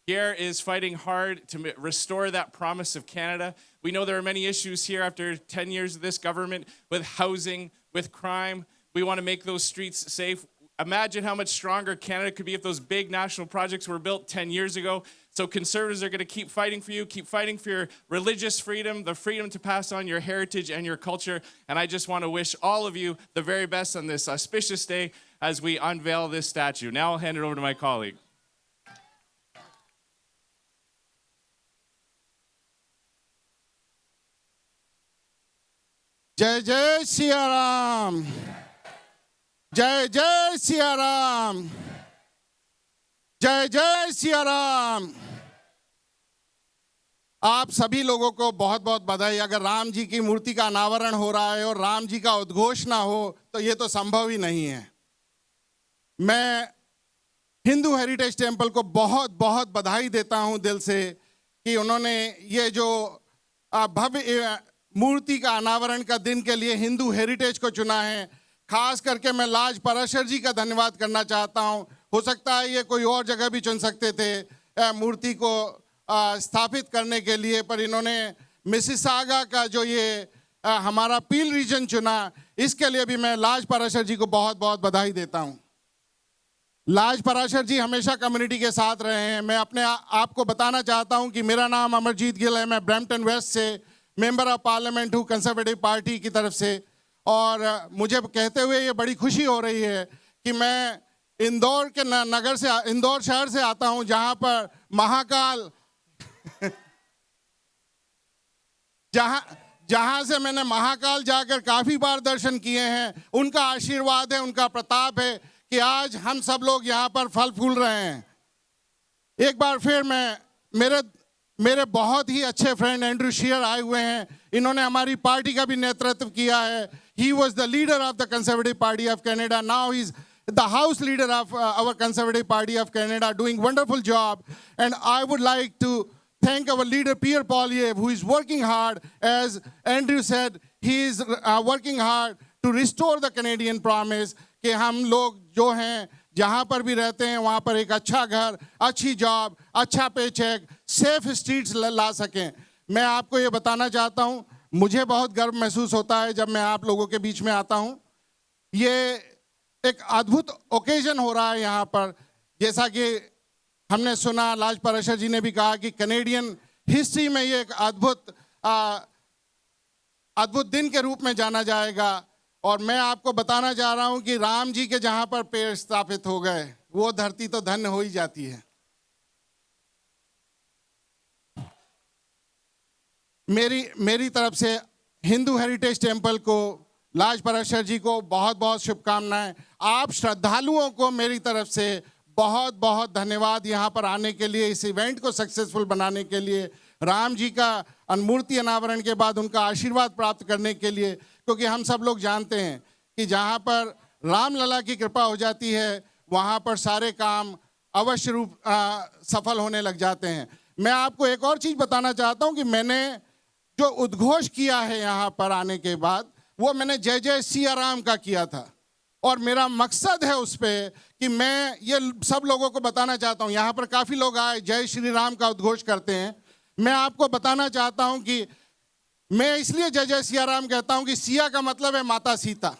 Pierre is fighting hard to restore that promise of Canada. We know there are many issues here after 10 years of this government with housing, with crime. We want to make those streets safe. Imagine how much stronger Canada could be if those big national projects were built 10 years ago. So Conservatives are going to keep fighting for you, keep fighting for your religious freedom, the freedom to pass on your heritage and your culture. And I just want to wish all of you the very best on this auspicious day as we unveil this statue. Now I'll hand it over to my colleague. Jai Jai Siya Ram. Jai Jai Siya Ram. Jai Jai Siya Ram. आप सभी लोगों को बहुत बहुत बधाई। अगर राम जी की मूर्ति का अनावरण हो रहा है और राम जी का उद्घोष ना हो तो ये तो संभव ही नहीं है। मैं हिंदू हेरिटेज टेम्पल को बहुत बहुत बधाई देता हूं दिल से कि उन्होंने ये जो भव्य मूर्ति का अनावरण का दिन के लिए हिंदू हेरिटेज को चुना है। खास करके मैं लाज पाराशर जी का धन्यवाद करना चाहता हूं। हो सकता है ये कोई और जगह भी चुन सकते थे मूर्ति को स्थापित करने के लिए, पर इन्होंने मिसिसागा का जो ये हमारा पील रीजन चुना, इसके लिए भी मैं लाज पाराशर जी को बहुत बहुत बधाई देता हूं। लाज पाराशर जी हमेशा कम्युनिटी के साथ रहे हैं। मैं अपने आप को बताना चाहता हूं कि मेरा नाम अमरजीत गिल है। मैं ब्रैम्पटन वेस्ट से मेंबर ऑफ पार्लियामेंट हूं कंजर्वेटिव पार्टी की तरफ से, और मुझे कहते हुए ये बड़ी खुशी हो रही है कि मैं इंदौर के नगर से, इंदौर शहर से आता हूं, जहां पर महाकाल जहां से मैंने महाकाल जाकर काफी बार दर्शन किए हैं। उनका आशीर्वाद है, उनका प्रताप है कि आज हम सब लोग यहाँ पर फल फूल रहे हैं। एक बार फिर मैं मेरे बहुत ही अच्छे फ्रेंड एंड्रू शीयर आए हुए हैं। इन्होंने हमारी पार्टी का भी नेतृत्व किया है। He was the leader of the conservative party of Canada, now he is the house leader of our conservative party of Canada, doing wonderful job. And I would like to thank our leader Pierre Poilievre, who is working hard. As Andrew said, he is working hard to restore the Canadian promise कि हम लोग जो हैं जहाँ पर भी रहते हैं वहाँ पर एक अच्छा घर, अच्छी जॉब, अच्छा पेचेक, सेफ स्ट्रीट्स ला सकें। मैं आपको ये बताना चाहता हूँ, मुझे बहुत गर्व महसूस होता है जब मैं आप लोगों के बीच में आता हूँ। ये एक अद्भुत ओकेजन हो रहा है यहाँ पर। जैसा कि हमने सुना, लाज पाराशर जी ने भी कहा कि कनेडियन हिस्ट्री में ये एक अद्भुत दिन के रूप में जाना जाएगा। और मैं आपको बताना चाह रहा हूँ कि राम जी के जहाँ पर पेड़ स्थापित हो गए, वो धरती तो धन्य हो ही जाती है। मेरी तरफ से हिंदू हेरिटेज टेम्पल को, लाज पाराशर जी को बहुत बहुत शुभकामनाएं। आप श्रद्धालुओं को मेरी तरफ से बहुत बहुत धन्यवाद यहाँ पर आने के लिए, इस इवेंट को सक्सेसफुल बनाने के लिए, राम जी का मूर्ति अनावरण के बाद उनका आशीर्वाद प्राप्त करने के लिए। क्योंकि हम सब लोग जानते हैं कि जहाँ पर रामलला की कृपा हो जाती है वहाँ पर सारे काम अवश्य रूप सफल होने लग जाते हैं। मैं आपको एक और चीज़ बताना चाहता हूँ कि मैंने जो उद्घोष किया है यहाँ पर आने के बाद, वो मैंने जय जय सिया राम का किया था। और मेरा मकसद है उस पर कि मैं ये सब लोगों को बताना चाहता हूँ। यहाँ पर काफ़ी लोग आए जय श्री राम का उद्घोष करते हैं। मैं आपको बताना चाहता हूँ कि मैं इसलिए जय जय सिया राम कहता हूँ कि सिया का मतलब है माता सीता।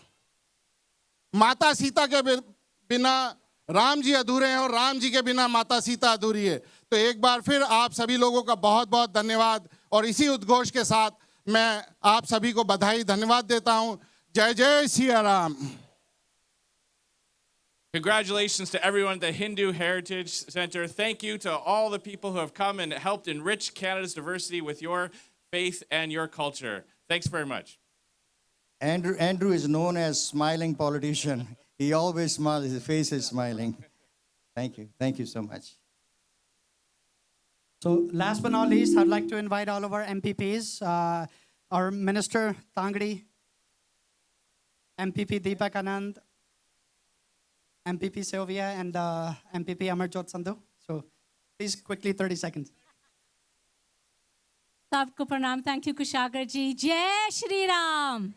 माता सीता के बिना राम जी अधूरे हैं और राम जी के बिना माता सीता अधूरी है। तो एक बार फिर आप सभी लोगों का बहुत बहुत धन्यवाद। और इसी उद्घोष के साथ मैं आप सभी को बधाई धन्यवाद देता हूँ। जय जय Siya Ram. Congratulations to everyone at the Hindu Heritage Center. Thank you to all the people who have come and helped enrich Canada's diversity with your faith and your culture. Thanks very much. Andrew is known as smiling politician. He always smiles, his face is smiling. Thank you. Thank you so much. So last but not least, I'd like to invite all of our MPPs, our Minister Tangri, MPP Deepak Anand, MPP Sylvia, and MPP Amarjot Sandhu. So please quickly 30 seconds. सबको प्रणाम. Thank you Kushagra जी. जय श्री राम.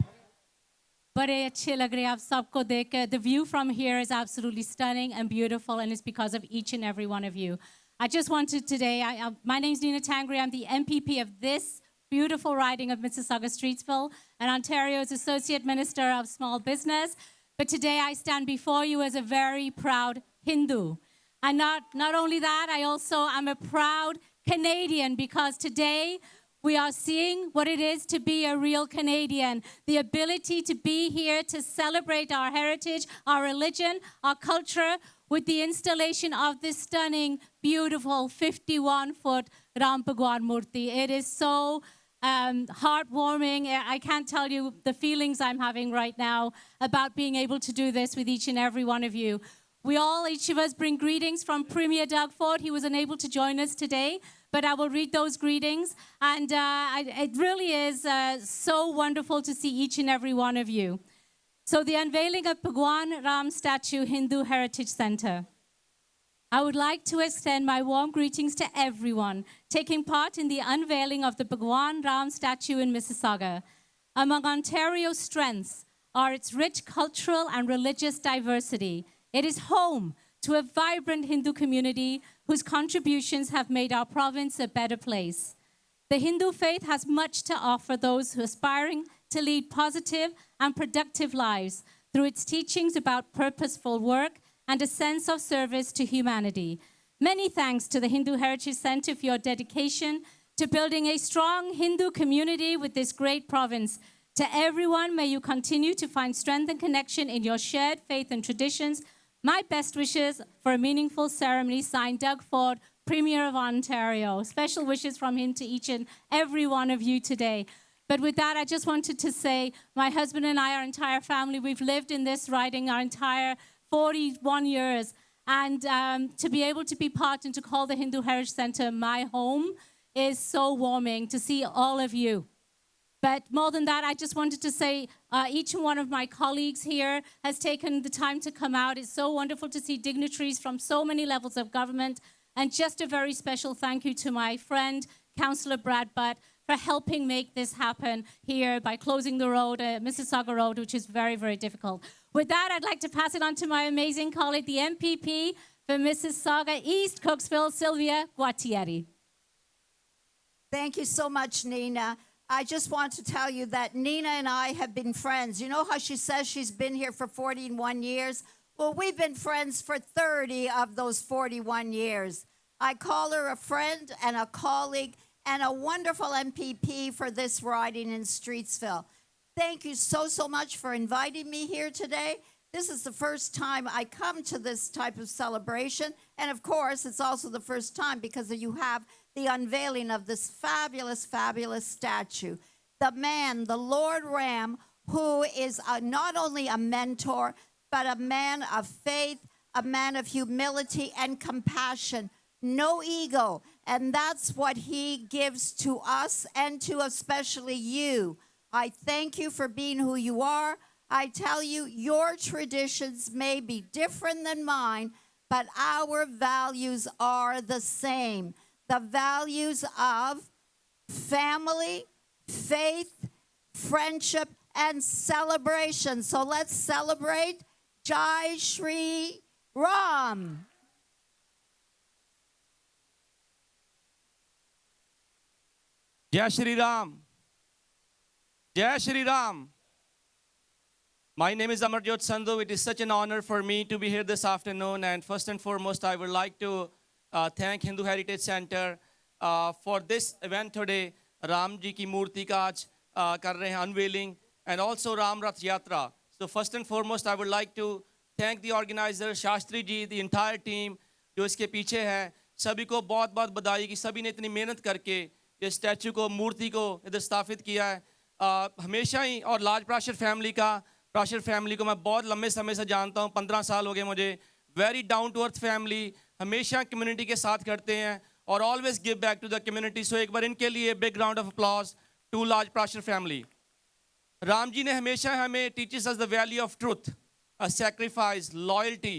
बड़े अच्छे लग रहे हैं आप सबको देखकर. The view from here is absolutely stunning and beautiful, and it's because of each and every one of you. I just wanted today, my name's Nina Tangri. I'm the MPP of this beautiful riding of Mississauga Streetsville and Ontario's Associate Minister of Small Business. But today I stand before you as a very proud Hindu. And not only that, I also am a proud Canadian, because today we are seeing what it is to be a real Canadian. The ability to be here to celebrate our heritage, our religion, our culture, with the installation of this stunning, beautiful 51-foot Ram Bhagwan Murti. It is so heartwarming. I can't tell you the feelings I'm having right now about being able to do this with each and every one of you. Each of us bring greetings from Premier Doug Ford. He was unable to join us today, but I will read those greetings. And it really is so wonderful to see each and every one of you. So the unveiling of Bhagwan Ram Statue Hindu Heritage Center. I would like to extend my warm greetings to everyone taking part in the unveiling of the Bhagwan Ram statue in Mississauga. Among Ontario's strengths are its rich cultural and religious diversity. It is home to a vibrant Hindu community whose contributions have made our province a better place. The Hindu faith has much to offer those who are aspiring to lead positive and productive lives through its teachings about purposeful work and a sense of service to humanity. Many thanks to the Hindu Heritage Center for your dedication to building a strong Hindu community with this great province. To everyone, may you continue to find strength and connection in your shared faith and traditions. My best wishes for a meaningful ceremony. Signed, Doug Ford, Premier of Ontario. Special wishes from him to each and every one of you today. But with that, I just wanted to say, my husband and I, our entire family, we've lived in this riding our entire 41 years. And to be able to be part and to call the Hindu Heritage Center my home is so warming to see all of you. But more than that, I just wanted to say each and one of my colleagues here has taken the time to come out. It's so wonderful to see dignitaries from so many levels of government. And just a very special thank you to my friend, Councillor Brad Butt, for helping make this happen here by closing the road, Mississauga Road, which is very, very difficult. With that, I'd like to pass it on to my amazing colleague, the MPP for Mississauga East, Cooksville, Sylvia Guattieri. Thank you so much, Nina. I just want to tell you that Nina and I have been friends. You know how she says she's been here for 41 years? Well, we've been friends for 30 of those 41 years. I call her a friend and a colleague and a wonderful MPP for this riding in Streetsville. Thank you so, so much for inviting me here today. This is the first time I come to this type of celebration. And of course, it's also the first time because you have the unveiling of this fabulous, fabulous statue. The man, the Lord Ram, who is not only a mentor, but a man of faith, a man of humility and compassion. No ego. And that's what he gives to us and to especially you. I thank you for being who you are. I tell you, your traditions may be different than mine, but our values are the same. The values of family, faith, friendship, and celebration. So let's celebrate Jai Shri Ram. Jai Shri Ram. Jai Shri Ram. My name is Amarjot Sandhu. It is such an honor for me to be here this afternoon. And first and foremost, I would like to thank Hindu Heritage Center for this event today. Ram Ji ki Murti ka aaj kar rahe hain unveiling, and also Ram Rath Yatra. So first and foremost, I would like to thank the organizer, Shastri Ji, the entire team जो इसके पीछे है. सभी को बहुत बहुत बधाई कि सभी ने इतनी मेहनत करके ये स्टैचू को, मूर्ति को इधर स्थापित किया है. हमेशा ही, और लाज प्राशर फैमिली को मैं बहुत लंबे समय से जानता हूँ, 15 साल हो गए मुझे. Very down to earth family, हमेशा कम्युनिटी के साथ करते हैं और always give back to the community. So एक बार इनके लिए big round of applause to Laj Prashar family. Ram ji ने हमेशा हमें teachers as the value of truth, sacrifice, loyalty,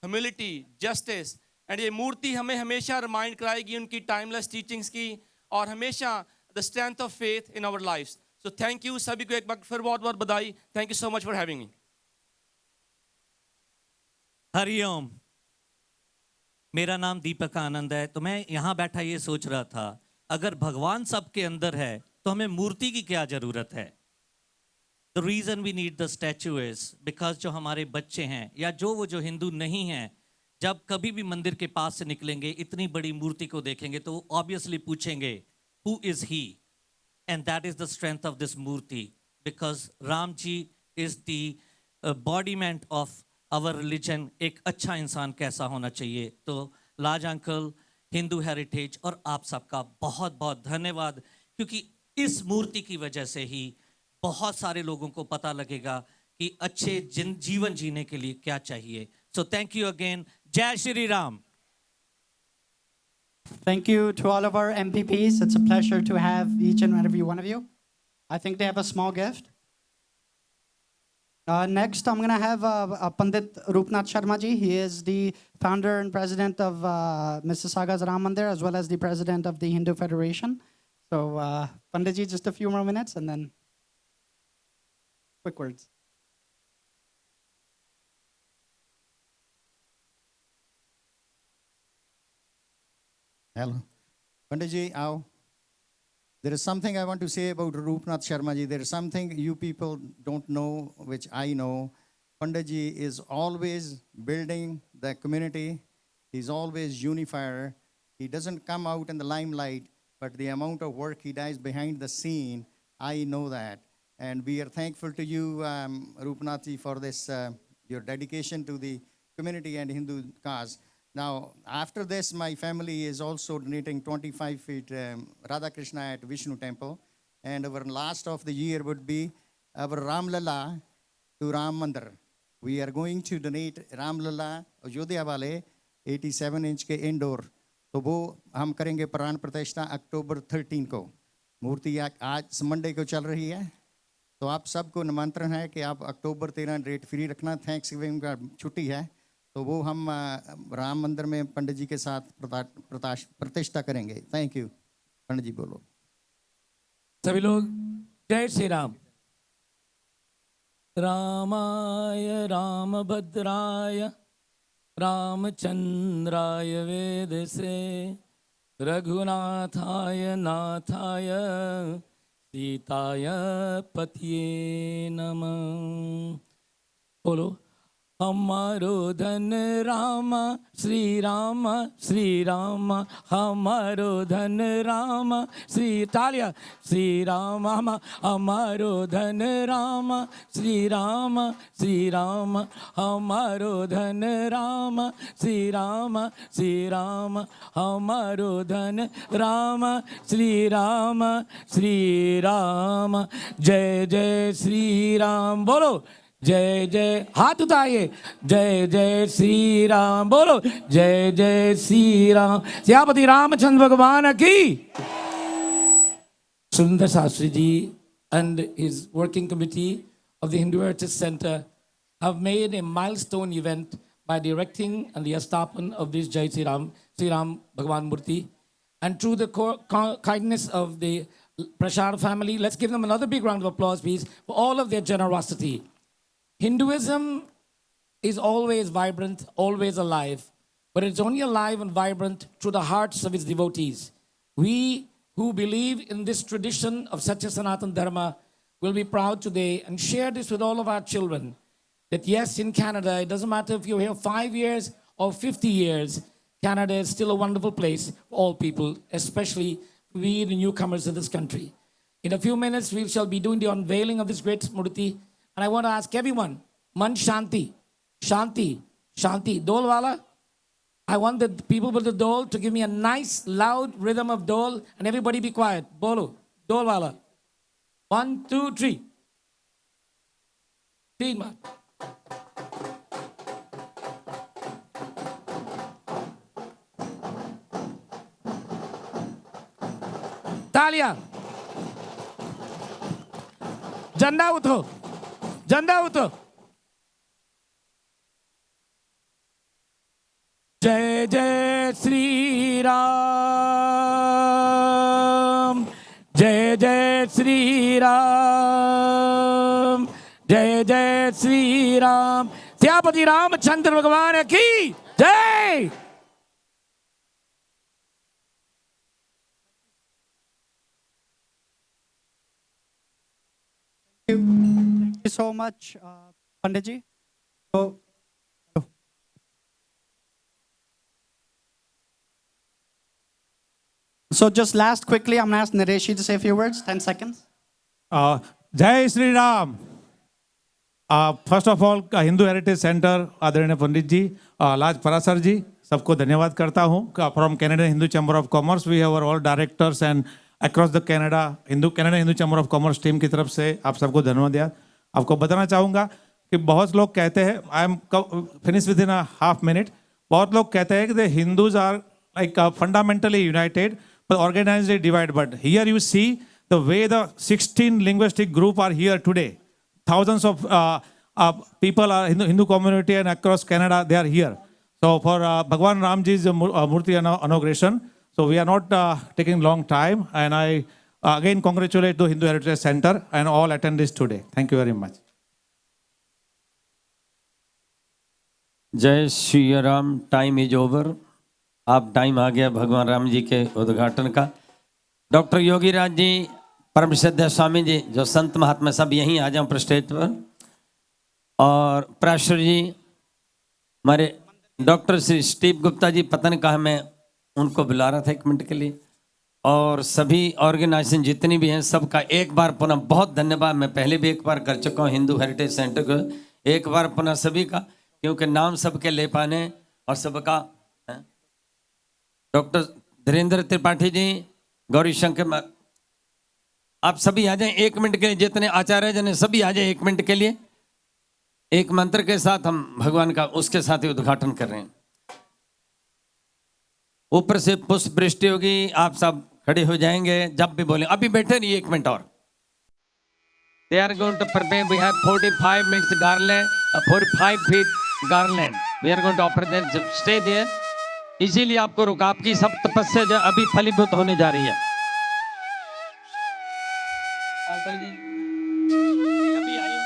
humility, justice. And ये मूर्ति हमें हमेशा रिमाइंड कराएगी उनकी टाइमलेस टीचिंग्स की और हमेशा the strength of faith in our lifes. So thank you सभी को एक बार फिर बहुत बहुत बधाई. Thank you so much for having me. Hari Om. मेरा नाम दीपक आनंद है. तो मैं यहाँ बैठा ये सोच रहा था, अगर भगवान सबके अंदर है तो हमें मूर्ति की क्या जरूरत है. The reason we need the statue is because जो हमारे बच्चे हैं या जो हिंदू नहीं हैं, जब कभी भी मंदिर के पास से निकलेंगे, इतनी बड़ी मूर्ति को देखेंगे तो ऑब्वियसली पूछेंगे who is he. And that is the strength of this मूर्ति, because Ram ji is the embodiment of our religion. एक अच्छा इंसान कैसा होना चाहिए. तो लाज अंकल, हिंदू हेरिटेज और आप सबका बहुत बहुत धन्यवाद, क्योंकि इस मूर्ति की वजह से ही बहुत सारे लोगों को पता लगेगा कि अच्छे जीवन जीने के लिए क्या चाहिए. सो थैंक यू अगेन. जय Shri Ram. Thank you to all of our MPPs. It's a pleasure to have each and every one of you. I think they have a small gift. Next, I'm going to have Pandit Roopnath Sharma ji. He is the founder and president of Mississauga's Ram Mandir, as well as the president of the Hindu Federation. So, Pandit ji, just a few more minutes and then quick words. Hello. Pandit ji, आओ. There is something I want to say about Roopnath Sharma ji. There is something you people don't know, which I know. Pandit ji is always building the community. He's always unifier. He doesn't come out in the limelight, but the amount of work he does behind the scene, I know that. And we are thankful to you, Rupnath ji, for this, your dedication to the community and Hindu cause. Now, after this, my family is also donating 25 feet Radha Krishna at Vishnu Temple. And our last of the year would be our Ram Lala to Ram Mandir. We are going to donate Ram Lala Ayodhya वाले 87 inch के indoor, तो वो हम करेंगे प्राण प्रतिष्ठा अक्टूबर 13 को। मूर्ति आज मंडे को चल रही है, तो आप सबको निमंत्रण है कि आप अक्टूबर 13 डेट फ्री रखना, थैंक्स गिविंग का छुट्टी है, तो वो हम राम मंदिर में पंडित जी के साथ प्रतिष्ठा करेंगे। Thank you. पंडित जी बोलो। सभी लोग जय श्री राम। रामाय रामभद्राय रामचंद्राय वेदसे रघुनाथाय नाथाय सीताय पतिये नमः। बोलो। हमारो धन राम श्री राम, श्री राम हमारो धन राम, श्री तालिया श्री राम हमारो धन राम, श्री राम, श्री राम हमारो धन राम, श्री राम, श्री राम हमारो धन राम, श्री राम, श्री राम। जय जय श्री राम। बोलो जय जय, हाथ उठाइए। जय जय श्री राम। बोलो जय जय श्री राम। सियापति रामचंद्र भगवान की। Sundar Shastri ji and his working committee of the Hindu Heritage Center have made a milestone event by directing and the establishment of this Jai Sri Ram Bhagwan Murti. And through the kindness of the Prashar family, let's give them another big round of applause, please, for all of their generosity. Hinduism is always vibrant, always alive, but it's only alive and vibrant through the hearts of its devotees. We who believe in this tradition of Satya Sanatana Dharma will be proud today and share this with all of our children, that yes, in Canada, it doesn't matter if you're here 5 years or 50 years, Canada is still a wonderful place for all people, especially we, the newcomers in this country. In a few minutes, we shall be doing the unveiling of this great Murti. And I want to ask everyone, Man Shanti, Shanti, Shanti, Dol Wala. I want the people with the dole to give me a nice, loud rhythm of dole, and everybody be quiet. Bolo, Dol Wala. 1, 2, 3. 3 man. Talia. Janda utho. Janda utho. Jai Jai Sri Ram. Jai Jai Sri Ram. Jai Jai Sri Ram. Syapati Ramachandra Bhagavan ki Jai. Thank you so much, Pandit ji. So just last quickly, I'm going to ask Nareshi to say a few words, 10 seconds. जय Shri Ram. First of all Hindu heritage centre आदरणीय पंडित जी, लाज परासर जी, सबको धन्यवाद करता हूँ। From Canada Hindu Chamber of Commerce we have all directors and across the Canada Hindu Chamber of Commerce team की तरफ से आप सबको धन्यवाद दिया। आपको बताना चाहूँगा कि बहुत लोग कहते हैं, I am finish within a half minute, बहुत लोग कहते हैं कि the Hindus are like fundamentally united but organized divide. But here you see the way the 16 linguistic group are here today. Thousands of people are Hindu community and across Canada, they are here. So for Bhagwan Ramji's Murti inauguration, so we are not taking long time, and I again congratulate the Hindu Heritage Center and all attendees today. Thank you very much. जय Shri Ram. Time is over. आप time आ गया भगवान राम जी के उद्घाटन का। Doctor योगी राज जी, परम श्रद्धेय स्वामी जी, जो संत महात्मा सब यहीं आ जाओ स्टेज पर, और प्राशर जी, हमारे डॉक्टर श्री स्टीव गुप्ता जी, पता नहीं कहा, मैं उनको बुला रहा था 1 मिनट के लिए। और सभी ऑर्गेनाइजेशन जितनी भी हैं सबका एक बार पुनः बहुत धन्यवाद। मैं पहले भी एक बार कर चुका हूँ हिंदू हेरिटेज सेंटर को, एक बार पुनः सभी का, क्योंकि नाम सबके ले पाने और सबका। डॉक्टर धीरेन्द्र त्रिपाठी जी, गौरी शंकर, आप सभी आ जाएं 1 मिनट के लिए, जितने आचार्य जन सभी आ जाएं 1 मिनट के लिए। एक मंत्र के साथ हम भगवान का उसके साथ ही उद्घाटन कर रहे हैं। ऊपर से पुष्प वृष्टि होगी, आप सब खड़े हो जाएंगे जब भी बोले। अभी बैठे रहिए 1 मिनट और। They are going to prepare. We have 45 minutes garland, 45 feet garland. We are going to offer them. Stay there. इसीलिए आपको रुका, आपकी सब तपस्या जो अभी फलीभूत होने जा रही है। अभी आइए।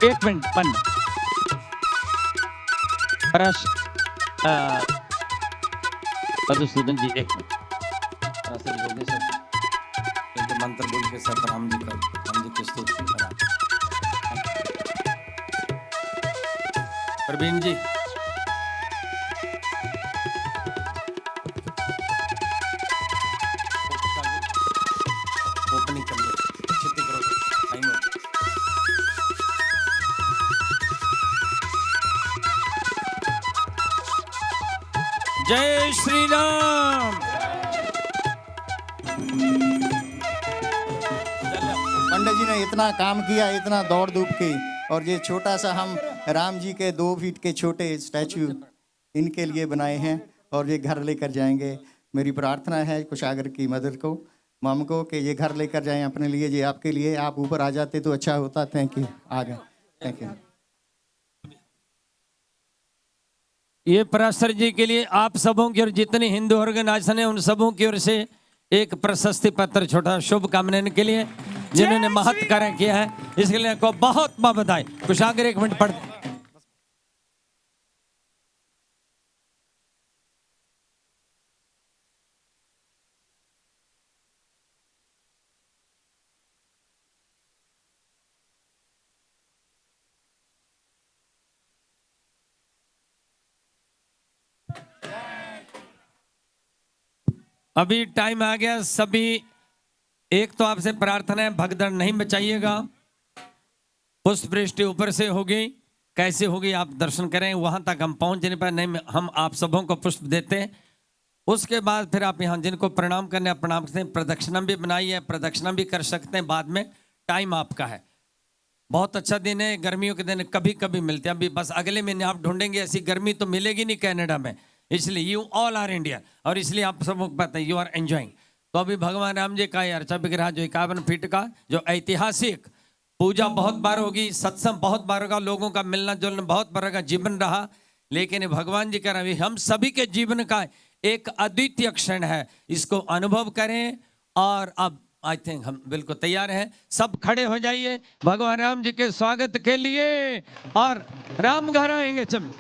एक मिनट बंद। मधुसूदन जी 1 मिनट। मंत्र बोल के साथ राम जी की स्तुति करा। प्रवीण जी ओपनिंग कर लो, छुट्टी करो, टाइम हो। जय श्री राम। पंडित जी ने इतना काम किया, इतना दौड़ धूप की, और ये छोटा सा हम राम जी के 2 फीट के छोटे स्टैचू इनके लिए बनाए हैं और ये घर लेकर जाएंगे। मेरी प्रार्थना है कुशागर की मदर को, मम को, कि ये घर लेकर जाएं अपने लिए, ये आपके लिए। आप ऊपर आ जाते तो अच्छा होता। Thank you. आ गए। Thank you. ये पराशर जी के लिए आप सबों की और जितनी हिंदू ऑर्गेनाइजेशन है उन सबों की ओर से एक प्रशस्ति पत्र, छोटा शुभकामनाएं के लिए, जिन्होंने महत् कार्य किया है, इसके लिए को बहुत बहुत बधाई। कुशागर 1 मिनट पढ़। अभी टाइम आ गया। सभी एक तो आपसे प्रार्थना है, भगदड़ नहीं बचाइएगा। पुष्प वृष्टि ऊपर से होगी, कैसे होगी आप दर्शन करें, वहां तक हम पहुंच नहीं पाए। नहीं, हम आप सबों को पुष्प देते हैं। उसके बाद फिर आप यहाँ जिनको प्रणाम करने आप प्रणाम करते हैं। प्रदक्षिणा भी बनाई है, प्रदक्षिणा भी कर सकते हैं बाद में, टाइम आपका है। बहुत अच्छा दिन है, गर्मियों के दिन कभी कभी मिलते हैं। अभी बस अगले महीने आप ढूंढेंगे, ऐसी गर्मी तो मिलेगी नहीं कनाडा में, इसलिए यू ऑल आर इंडिया, और इसलिए आप सबको पता है यू आर एंजॉइंग। तो अभी भगवान राम जी का अर्चा विग्रह जो 51 फीट का जो ऐतिहासिक पूजा बहुत बार होगी, सत्संग बहुत बार होगा, लोगों का मिलना जुलना बहुत बार का जीवन रहा, लेकिन ये भगवान जी का रवि हम सभी के जीवन का एक अद्वितीय क्षण है। इसको अनुभव करें। और अब आई थिंक हम बिल्कुल तैयार हैं, सब खड़े हो जाइए भगवान राम जी के स्वागत के लिए, और राम घर आएंगे। चल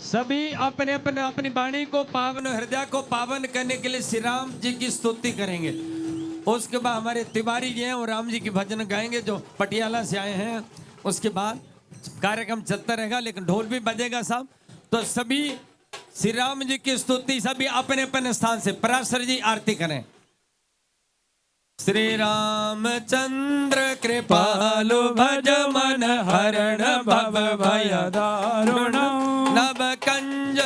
सभी अपने अपने अपनी वाणी को पावन, हृदय को पावन करने के लिए श्री राम जी की स्तुति करेंगे। उसके बाद हमारे तिवारी जी हैं वो राम जी की भजन गाएंगे जो पटियाला से आए हैं। उसके बाद कार्यक्रम चलता रहेगा, लेकिन ढोल भी बजेगा सब। तो सभी श्री राम जी की स्तुति सभी अपने अपने स्थान से पराशर जी आरती करें। श्री रामचंद्र कृपालु भज मन हरण भव भय दारुण नभ कंज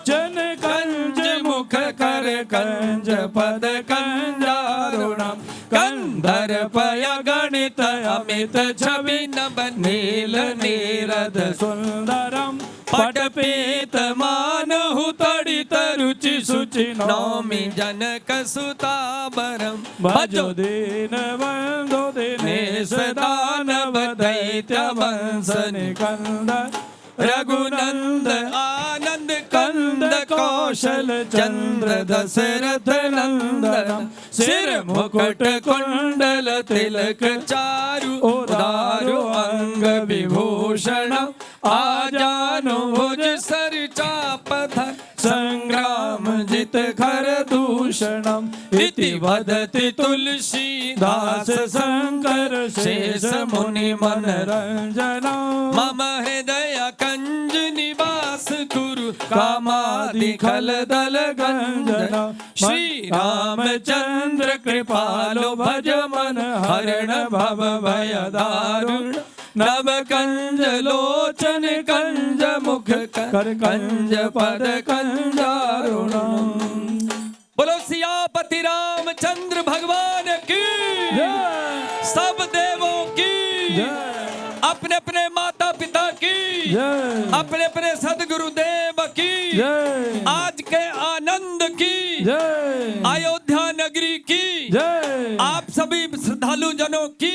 जन कंज मुख कर कंज पद कंजारुणम कंधर्पय गणित अमित छवि नभ नील नीरद सुंदरम पट पीत मानहु तड़ि उचित रुचि शुचि नौमि जनक सुताबरम भजो दीन बंधो दिनेश दानव दैत्य वंश निकंद रघुनंद आनंद कंद कौशल चंद्र दशरथ नंदन सिर मुकुट कुंडल तिलक चारु उदारो अंग विभूषण आजानु भुज सर चाप संग्राम जित खर दूषणम इति वदति तुलसीदास शंकर शेष मुनि मनरंजनम मम हृदय कंज निवास कुरु कामादि खल दल गंजन श्री रामचंद्र कृपालो भज मन हरण भव भय दारुण नव कंज लोचन कंज मुख कर कंज पद कंजारुण। बोलो सियापति रामचंद्र भगवान की सब देवों की अपने अपने माता पिता की अपने अपने सदगुरु देव की आज के आनंद की अयोध्या नगरी की आप सभी श्रद्धालु जनों की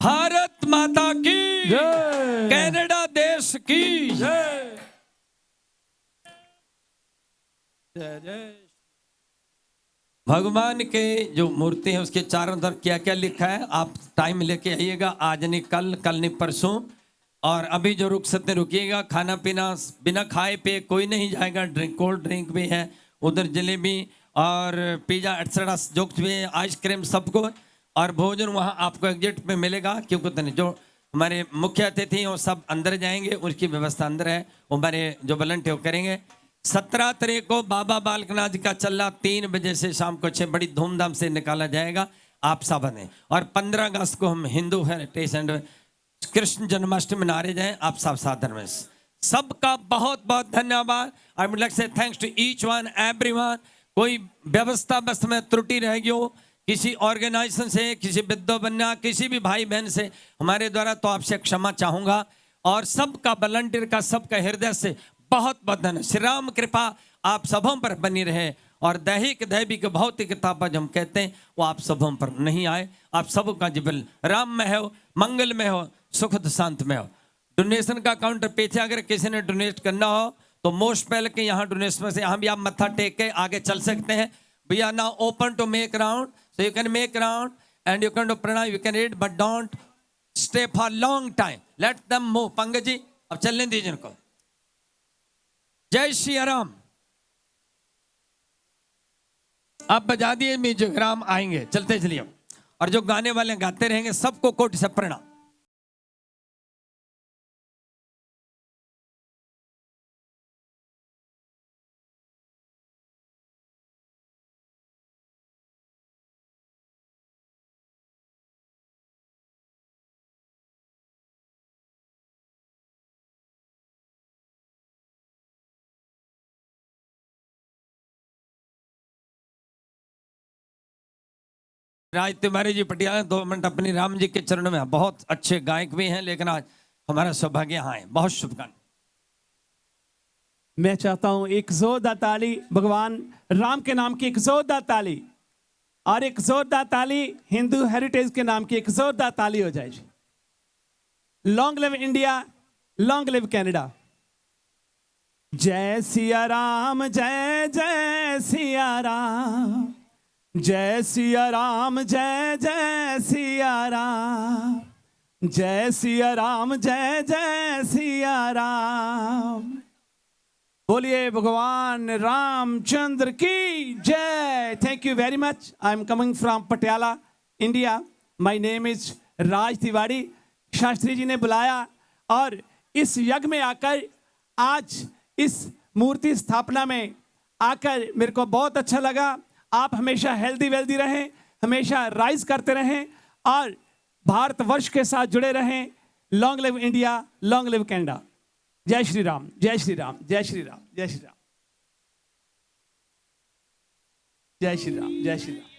भारत माता की कनाडा देश की भगवान के जो मूर्ति है उसके चारों तरफ क्या क्या लिखा है आप टाइम लेके आइएगा, आज नहीं कल, कल नहीं परसों। और अभी जो रुक सकते रुकिएगा, खाना पीना बिना खाए पे कोई नहीं जाएगा, कोल्ड ड्रिंक भी है उधर, जलेबी और पिज़्ज़ा एक्सेट्रा जो कुछ भी है, आइसक्रीम सबको। और भोजन वहाँ आपको एग्जिट में मिलेगा, क्योंकि जो हमारे मुख्य अतिथि हैं वो सब अंदर जाएंगे, उसकी व्यवस्था अंदर है, वो हमारे जो वॉलंटियर करेंगे। 17 तारीख को बाबा बालकनाथ जी का चल्ला 3 बजे से शाम को 6 बड़ी धूमधाम से निकाला जाएगा, आप सब आए। और 15 अगस्त को हम हिंदू हेरिटेज एंड कृष्ण जन्माष्टमी मना रहे जाएं, आप सब साधन में। सबका बहुत बहुत धन्यवाद। I would like say thanks to each one everyone. कोई व्यवस्था बस में त्रुटि रह गई हो किसी ऑर्गेनाइजेशन से, किसी विद्या बन्या, किसी भी भाई बहन से हमारे द्वारा, तो आपसे क्षमा चाहूंगा। और सबका वॉलंटियर का सबका हृदय से बहुत बहुत धन्यवाद। श्री राम कृपा आप सबों पर बनी रहे। और दैहिक दैविक भौतिक ताप जो हम कहते हैं वो आप सबों पर नहीं आए। आप सबका जीवन राम में हो, मंगल में हो, सुखद शांत में हो। डोनेशन का काउंटर पीछे अगर किसी ने डोनेट करना हो तो मोस्ट पहले के यहाँ डोनेशन से यहाँ भी आप मत्था टेक के आगे चल सकते हैं। We are now open to make round, so you can make round and you can do प्रणाम, you can read, but don't stay for long time, let them move. Pankaj ji अब चलने दीजिए इनको। जय श्री राम। आप बजा दिए म्यूजिक, राम आएंगे, चलते चलिए। और जो गाने वाले गाते रहेंगे सबको कोटि से प्रणाम। राज तिवारी जी पटियाला 2 मिनट अपनी राम जी के चरणों में। बहुत अच्छे गायक भी हैं, लेकिन आज हमारा सौभाग्य यहाँ है। बहुत शुभकामनाएं। मैं चाहता हूं एक जोरदार ताली भगवान राम के नाम की, एक जोरदार ताली, और एक जोरदार ताली हिंदू हेरिटेज के नाम की, एक जोरदार ताली हो जाए। Long live India, long live Canada. जय सिया राम, जय जय सिया राम, जय सिया राम, जय जय सिया राम, जय सिया राम, जय जय सिया राम। बोलिए भगवान रामचंद्र की जय। Thank you very much. I am coming from Patiala, India. My name is Raj Tiwari. Shastri ji ने बुलाया और इस यज्ञ में आकर, आज इस मूर्ति स्थापना में आकर मेरे को बहुत अच्छा लगा। आप हमेशा हेल्दी वेल्दी रहें, हमेशा राइज करते रहें और भारतवर्ष के साथ जुड़े रहें। Long live India, long live Canada. जय श्री राम, जय श्री राम, जय श्री राम, जय श्री राम, जय श्री राम, जय श्री राम।